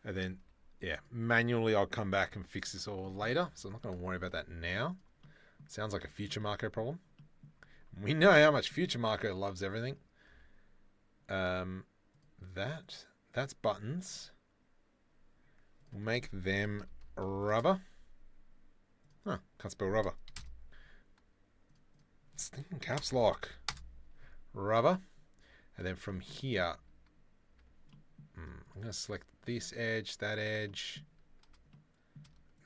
And then, yeah, manually I'll come back and fix this all later. So I'm not going to worry about that now. Sounds like a Future Marco problem. We know how much Future Marco loves everything. That's buttons. We'll make them rubber. Huh, can't spell rubber. Stinking caps lock. Rubber. And then from here, I'm going to select this edge,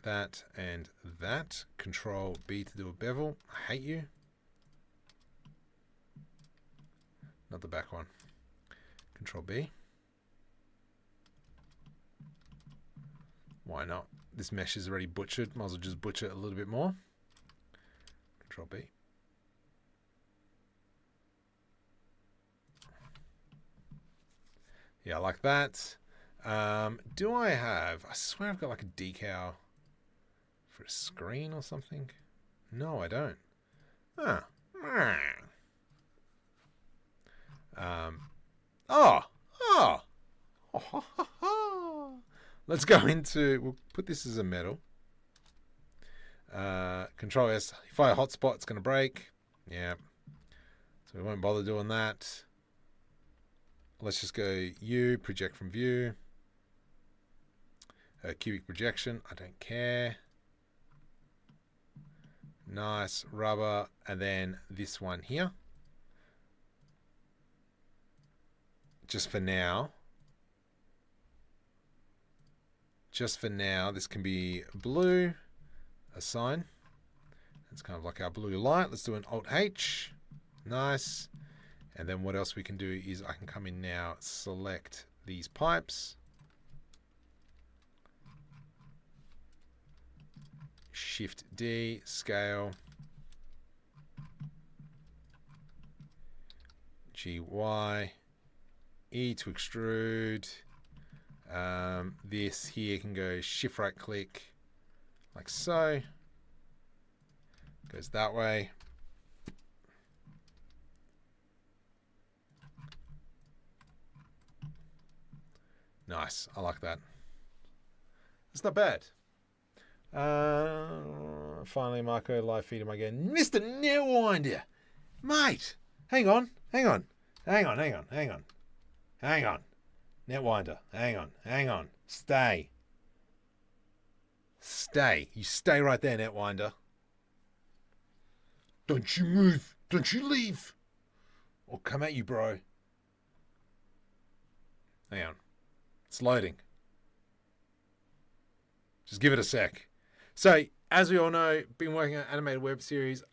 that, and that. Control B to do a bevel. I hate you. Not the back one. Control B. Why not? This mesh is already butchered. Might as well just butcher it a little bit more. Control B. Yeah, I like that. Do I have... I swear I've got like a decal for a screen or something. No, I don't. Huh. Let's go into... We'll put this as a metal. Control S. If I hotspot, it's going to break. Yeah. So we won't bother doing that. Let's just go U, project from view. Cubic projection, I don't care. Nice, rubber, and then this one here. Just for now, this can be blue, assign. It's kind of like our blue light. Let's do an Alt-H. Nice. And then what else we can do is I can come in now, select these pipes. Shift D, scale. GY. E to extrude. This here can go shift right click like so. Goes that way. Nice, I like that. It's not bad. Finally, Marco live feed him again. Mr. Netwinder, mate. Hang on. Netwinder, hang on. Stay. You stay right there, Netwinder. Don't you move. Don't you leave. I'll come at you, bro. Hang on. It's loading. Just give it a sec. So, as we all know, been working on an animated web series.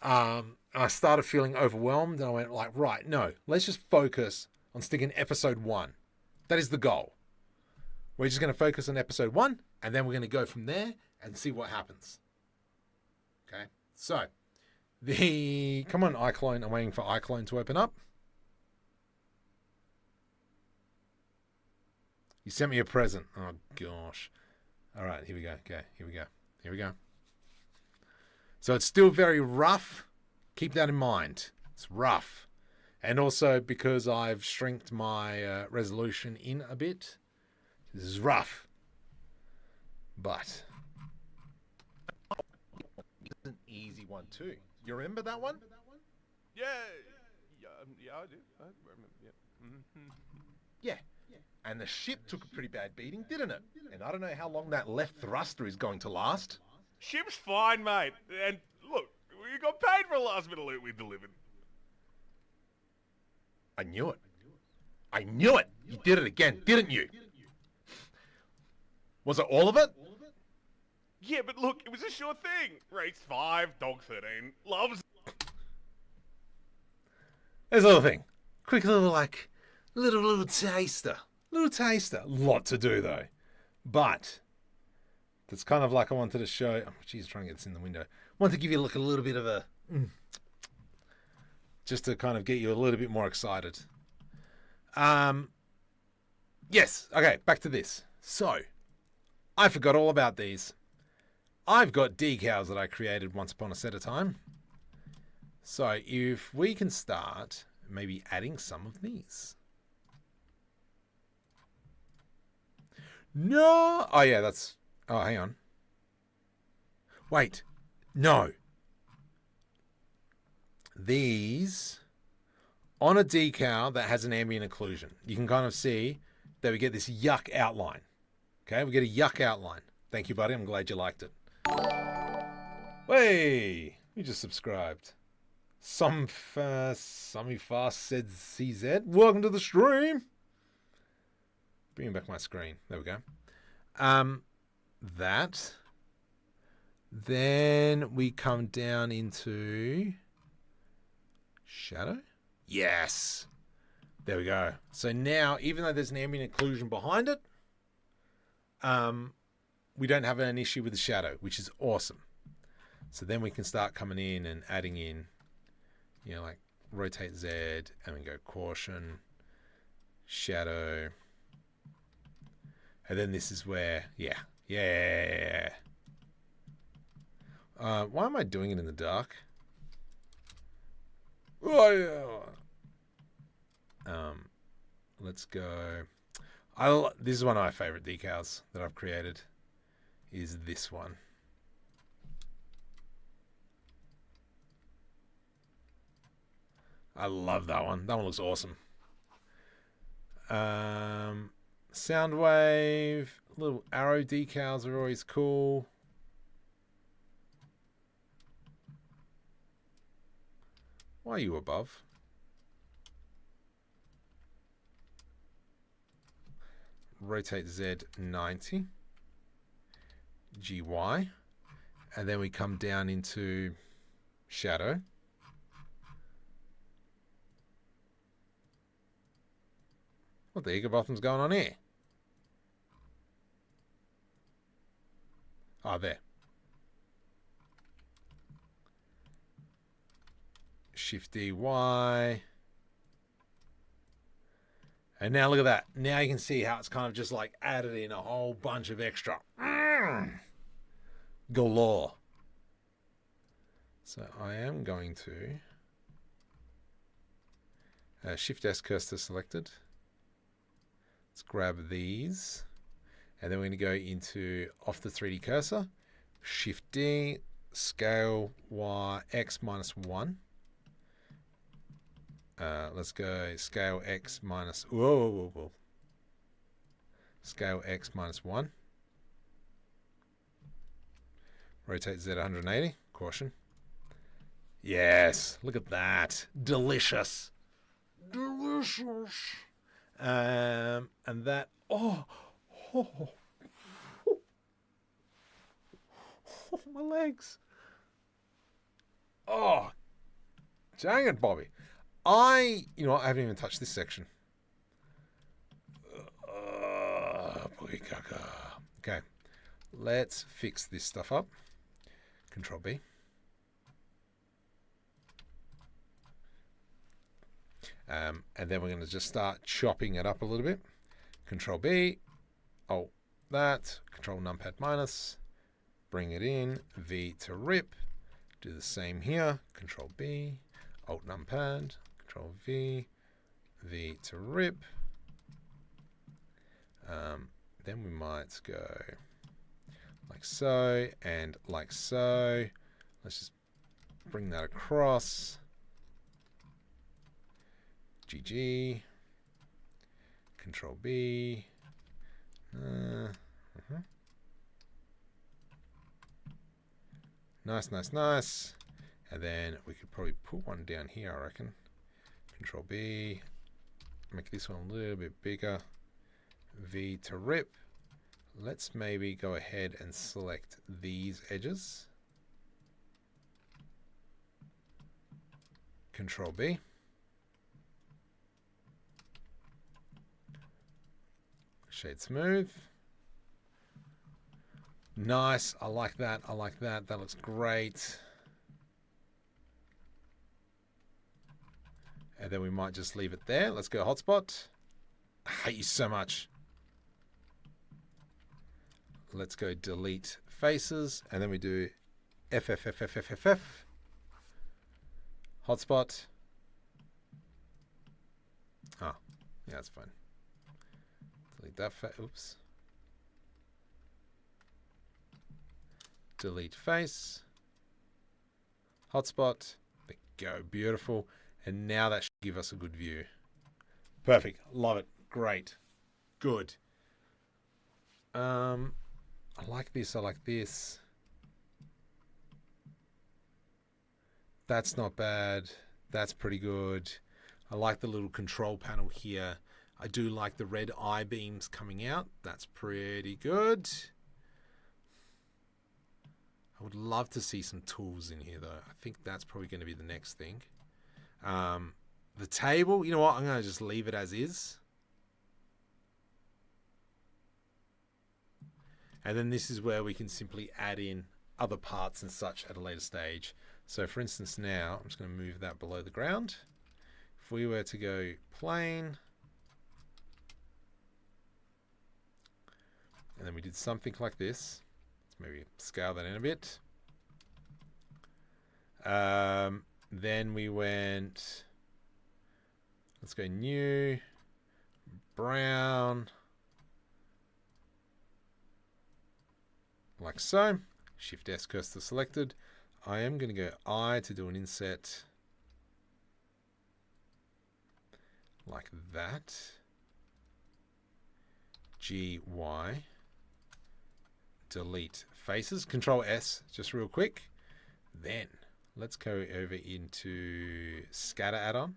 I started feeling overwhelmed, and I went like, right, no, let's just focus on sticking episode 1. That is the goal. We're just going to focus on episode 1, and then we're going to go from there and see what happens. Okay, so come on, iClone. I'm waiting for iClone to open up. You sent me a present. Oh gosh. All right, here we go. Okay, here we go. So it's still very rough. Keep that in mind. It's rough. And also because I've shrinked my resolution in a bit. This is rough. But it's an easy one too. You remember that one? Yeah, I do. I remember, yeah. Yeah. And the ship took a pretty bad beating, didn't it? And I don't know how long that left thruster is going to last. Ship's fine, mate. And look, we got paid for a last bit of loot we delivered. I knew it. You did it again, didn't you? Was it all of it? Yeah, but look, it was a sure thing. Race 5, dog 13, loves... There's a little thing. Quick little, little taster. Lot to do, though. But that's kind of like I wanted to show. Oh, geez, trying to get this in the window. I want to give you a little bit of a, just to kind of get you a little bit more excited. Yes. Okay, back to this. So, I forgot all about these. I've got decals that I created once upon a set of time. So, if we can start maybe adding some of these. No. Oh, yeah, that's... Oh, hang on. Wait. No. These, on a decal that has an ambient occlusion, you can kind of see that we get this yuck outline. Okay, we get a yuck outline. Thank you, buddy. I'm glad you liked it. Hey, you just subscribed. Some fast said CZ. Welcome to the stream. Bringing back my screen. There we go. That. Then we come down into shadow. Yes. There we go. So now, even though there's an ambient occlusion behind it, we don't have an issue with the shadow, which is awesome. So then we can start coming in and adding in, you know, like rotate Z, and we go caution, shadow. And then this is where, yeah. Why am I doing it in the dark? Oh, yeah. Let's go. This is one of my favorite decals that I've created. Is this one? I love that one. That one looks awesome. Soundwave, little arrow decals are always cool. Why are you above? Rotate Z 90. GY. And then we come down into shadow. What the Higginbotham's going on here? Oh, there. Shift D, Y. And now look at that. Now you can see how it's kind of just like added in a whole bunch of extra. Galore. So I am going to Shift S cursor selected. Let's grab these. And then we're going to go into off the 3D cursor. Shift D, scale Y, X minus 1. Let's go scale X minus, whoa. Scale X minus 1. Rotate Z 180, caution. Yes, look at that. Delicious. Delicious. And that, oh, my legs. Oh, dang it, Bobby. You know what, I haven't even touched this section. Boogie caca. Okay, let's fix this stuff up. Control B. And then we're going to just start chopping it up a little bit. Control B. Oh, that. Control numpad minus. Bring it in. V to rip. Do the same here. Control B. Alt numpad. Control V. V to rip. Then we might go like so and like so. Let's just bring that across. GG. Control B. Nice. And then we could probably put one down here, I reckon. Control B. Make this one a little bit bigger. V to rip. Let's maybe go ahead and select these edges. Control B. Shade smooth. Nice. I like that. I like that. That looks great. And then we might just leave it there. Let's go hotspot. I hate you so much. Let's go delete faces. And then we do FFFFFFF. Hotspot. Oh, yeah, that's fine. Delete that. Oops. Delete face. Hotspot. There we go. Beautiful. And now that should give us a good view. Perfect. Love it. Great. Good. I like this. I like this. That's not bad. That's pretty good. I like the little control panel here. I do like the red I-beams coming out. That's pretty good. I would love to see some tools in here, though. I think that's probably going to be the next thing. The table, you know what? I'm going to just leave it as is. And then this is where we can simply add in other parts and such at a later stage. So for instance now, I'm just going to move that below the ground. If we were to go plane, and then we did something like this, let's maybe scale that in a bit. Then we went, let's go new, brown, like so. Shift S cursor selected. I am going to go I to do an inset like that. G, Y. Delete faces. Control S, just real quick. Then let's go over into scatter add-on.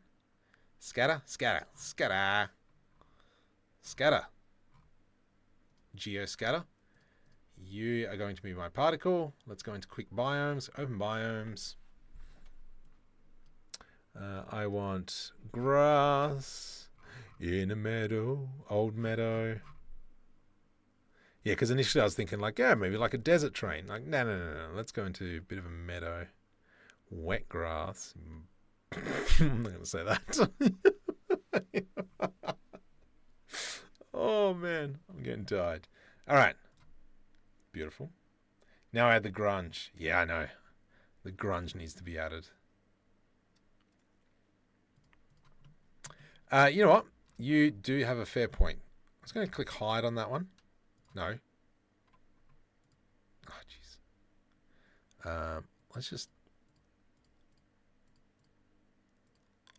Scatter, scatter, scatter, scatter. Geo scatter. You are going to be my particle. Let's go into quick biomes. Open biomes. I want grass in a meadow, old meadow. Yeah, because initially I was thinking like, yeah, maybe like a desert train. Like, no. Let's go into a bit of a meadow. Wet grass. I'm not going to say that. Oh, man. I'm getting tired. All right. Beautiful. Now I add the grunge. Yeah, I know. The grunge needs to be added. You know what? You do have a fair point. I was going to click hide on that one. No. Oh, jeez.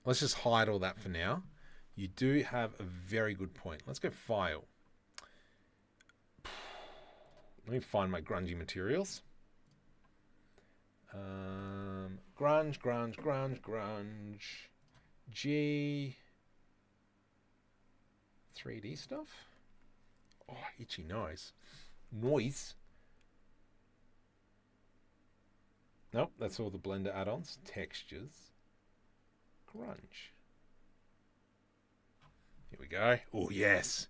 Let's just hide all that for now. You do have a very good point. Let's go file. Let me find my grungy materials. Grunge. G. 3D stuff. Oh, itchy nose. Noise. Nope, that's all the Blender add-ons. Textures. Grunge. Here we go. Oh, yes.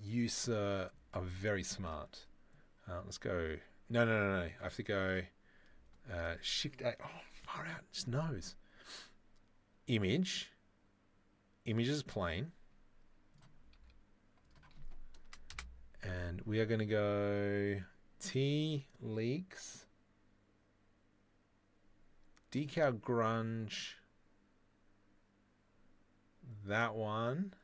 You, sir, are very smart. Let's go. No. I have to go Shift A. Oh, far out. Just nose. Image. Image is plain. And we are going to go T leaks. Decal grunge. That one.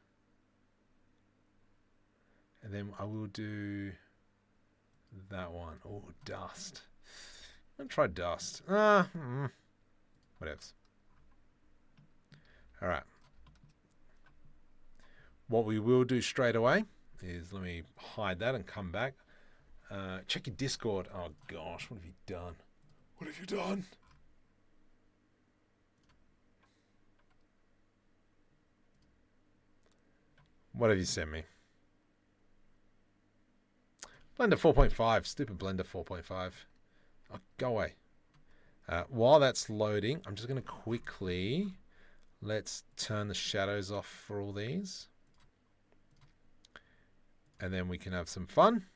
And then I will do that one. Oh, dust. I'm going to try dust. Whatever. All right. What we will do straight away is, let me hide that and come back. Check your Discord. Oh, gosh. What have you done? What have you done? What have you sent me? Blender 4.5. Stupid Blender 4.5. Oh, go away. While that's loading, I'm just going to quickly, let's turn the shadows off for all these. And then we can have some fun.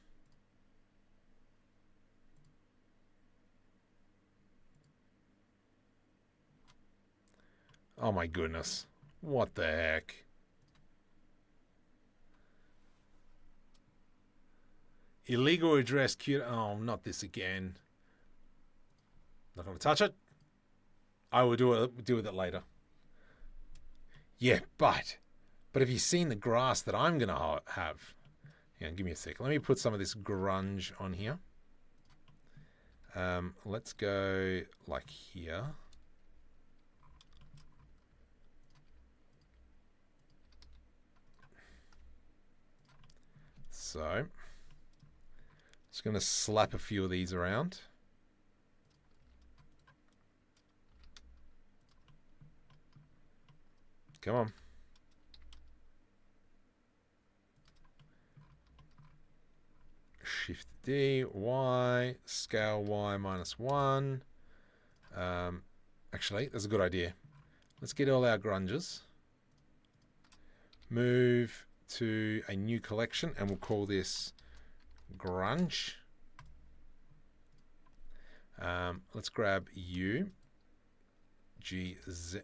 Oh my goodness. What the heck? Illegal address queue. Oh, not this again. Not going to touch it. I will deal with it later. Yeah, but have you seen the grass that I'm going to have? Yeah, give me a sec. Let me put some of this grunge on here. Let's go like here. So, just going to slap a few of these around. Come on. Shift D, Y, scale Y -1. Actually, that's a good idea. Let's get all our grunges. Move to a new collection, and we'll call this grunge. Let's grab U, GZ,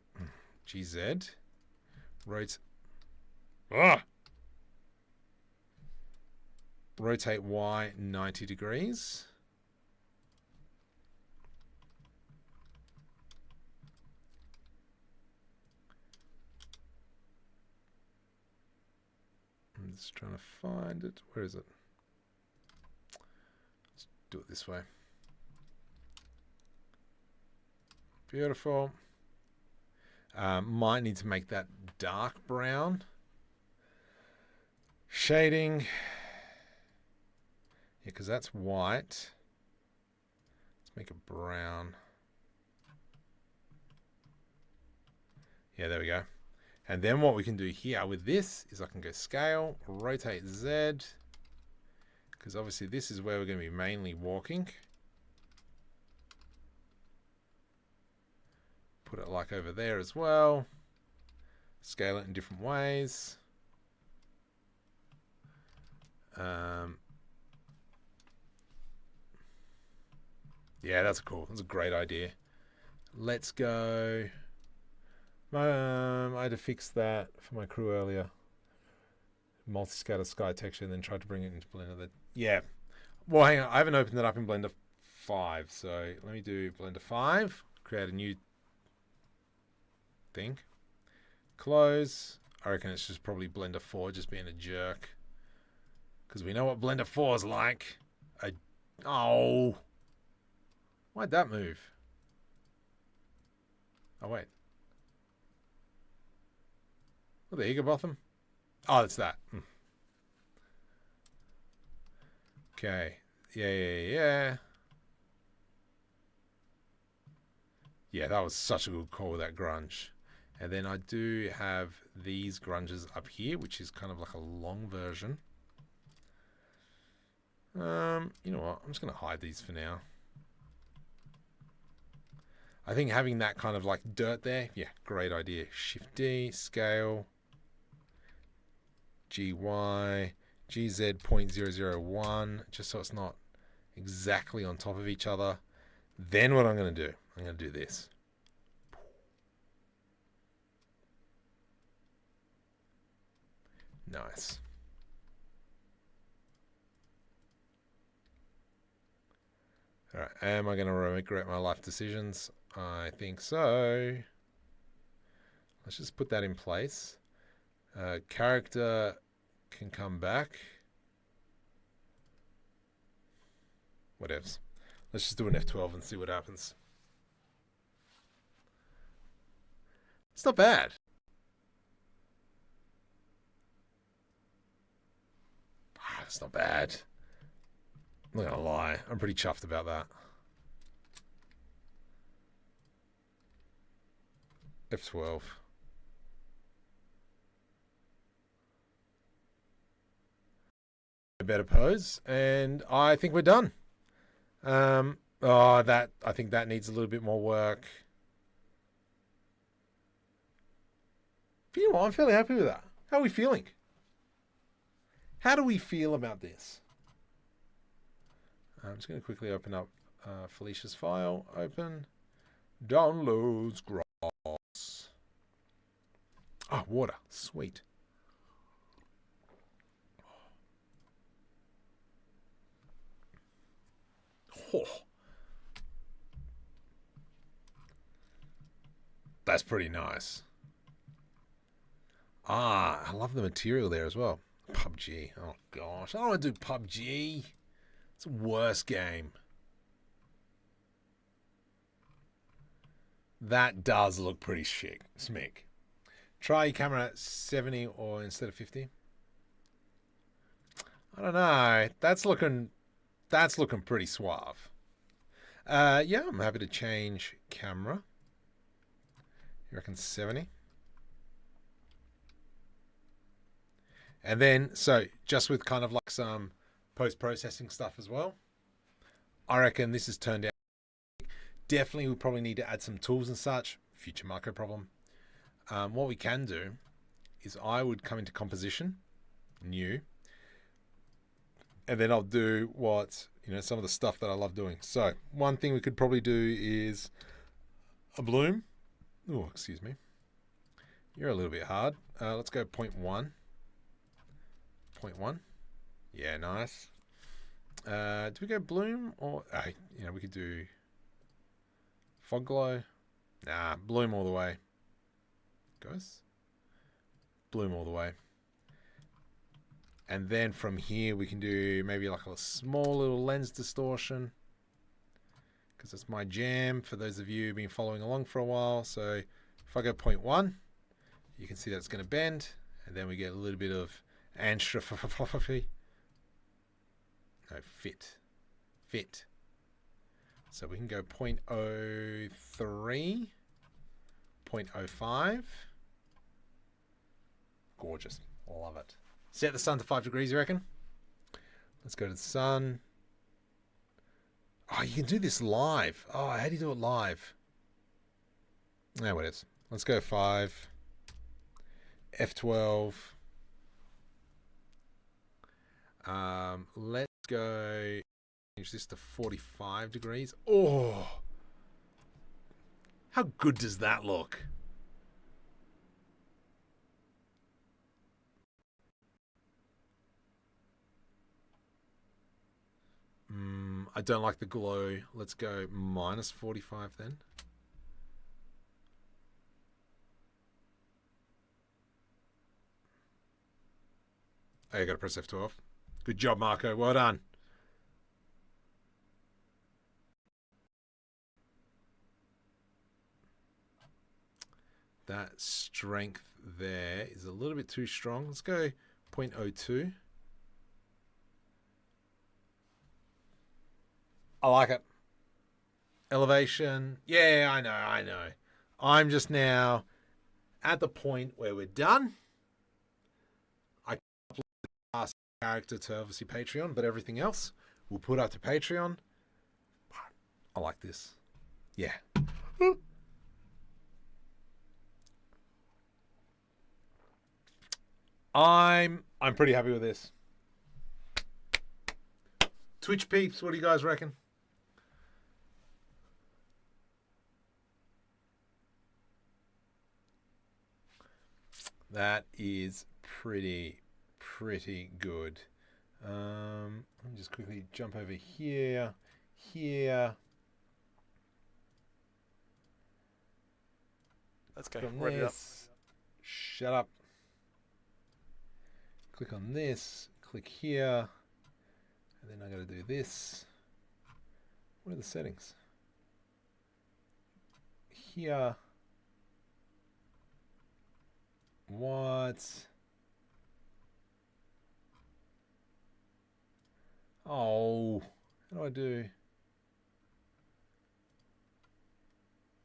rotate Y 90 degrees. I'm just trying to find it. Where is it? Let's do it this way. Beautiful. Might need to make that dark brown. Shading. Yeah, because that's white. Let's make it brown. Yeah, there we go. And then what we can do here with this is I can go scale, rotate Z, because obviously this is where we're going to be mainly walking. Put it like over there as well. Scale it in different ways. Yeah, that's cool. That's a great idea. Let's go. I had to fix that for my crew earlier. Multi-scatter sky texture, and then tried to bring it into Blender. Yeah. Well, hang on. I haven't opened it up in Blender 5, so let me do Blender 5. Create a new thing. Close. I reckon it's just probably Blender 4 just being a jerk. Because we know what Blender 4 is like. Oh. Why'd that move? Oh, wait. Oh, the Higginbotham? Oh, it's that. Okay. Yeah. Yeah, that was such a good call with that grunge. And then I do have these grunges up here, which is kind of like a long version. You know what? I'm just going to hide these for now. I think having that kind of like dirt there, yeah, great idea. Shift D, scale, GY, GZ 0.001, just so it's not exactly on top of each other. Then what I'm going to do, I'm going to do this. Nice. All right, am I going to regret my life decisions? I think so. Let's just put that in place. Character can come back. Whatevs. Let's just do an F12 and see what happens. It's not bad. It's not bad. I'm not gonna lie. I'm pretty chuffed about that. F12. A better pose, and I think we're done. I think that needs a little bit more work. But you know what? I'm fairly happy with that. How are we feeling? How do we feel about this? I'm just going to quickly open up Felicia's file. Open. Downloads grass. water. Sweet. Oh. That's pretty nice. Ah, I love the material there as well. PUBG. Oh, gosh. I don't want to do PUBG. It's the worst game. That does look pretty chic. Smick. Try your camera at 70 or instead of 50. I don't know. That's looking pretty suave. Yeah, I'm happy to change camera. You reckon 70? And then, so just with kind of like some post-processing stuff as well, I reckon this has turned out. Definitely, we probably need to add some tools and such. Future micro problem. What we can do is I would come into composition, new, and then I'll do what, some of the stuff that I love doing. So one thing we could probably do is a bloom. Oh, excuse me. You're a little bit hard. Let's go 0.1. 0.1. Yeah, nice. Do we go bloom or, we could do fog glow. Nah, bloom all the way. Goes. Bloom all the way. And then from here we can do maybe like a small little lens distortion, because that's my jam for those of you who've been following along for a while. So if I go 0.1, you can see that it's going to bend, and then we get a little bit of anthropomorphy. No, fit. So we can go 0.03, 0.05. Gorgeous. Love it. Set the sun to 5 degrees, you reckon? Let's go to the sun. Oh, you can do this live. Oh, how do you do it live? There it is. Let's go 5. F12. Let's go change this to 45 degrees. Oh, how good does that look? I don't like the glow. Let's go minus 45 then. Oh, you got to press F12. Good job, Marco. Well done. That strength there is a little bit too strong. Let's go 0.02. I like it. Elevation. Yeah, I know. I'm just now at the point where we're done. I upload the last character to obviously Patreon, but everything else we'll put up to Patreon. I like this. Yeah. I'm pretty happy with this. Twitch peeps, what do you guys reckon? That is pretty good. Let me just quickly jump over here. Let's go. Ready up. Shut up. Click on this. Click here. And then I got to do this. What are the settings? Here. What? Oh, how do I do?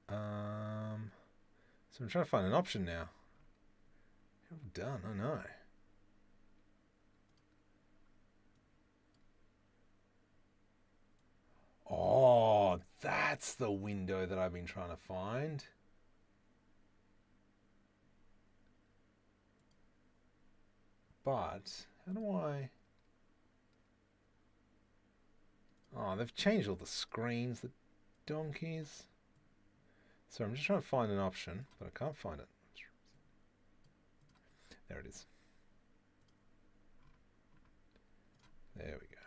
So I'm trying to find an option now. How have I done? Oh no. Oh, that's the window that I've been trying to find. But how do I? Oh, they've changed all the screens, the donkeys. So I'm just trying to find an option, but I can't find it. There it is. There we go.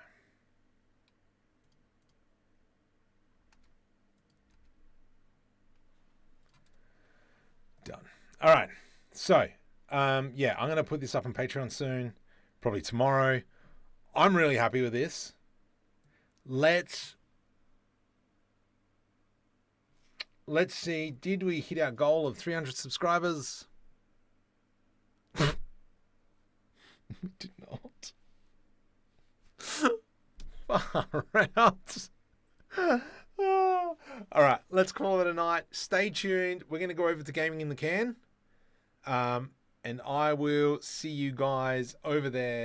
Done. All right. So, yeah, I'm going to put this up on Patreon soon, probably tomorrow. I'm really happy with this. Let's see. Did we hit our goal of 300 subscribers? We did not. Far out. All right, let's call it a night. Stay tuned. We're going to go over to Gaming in the Can. And I will see you guys over there.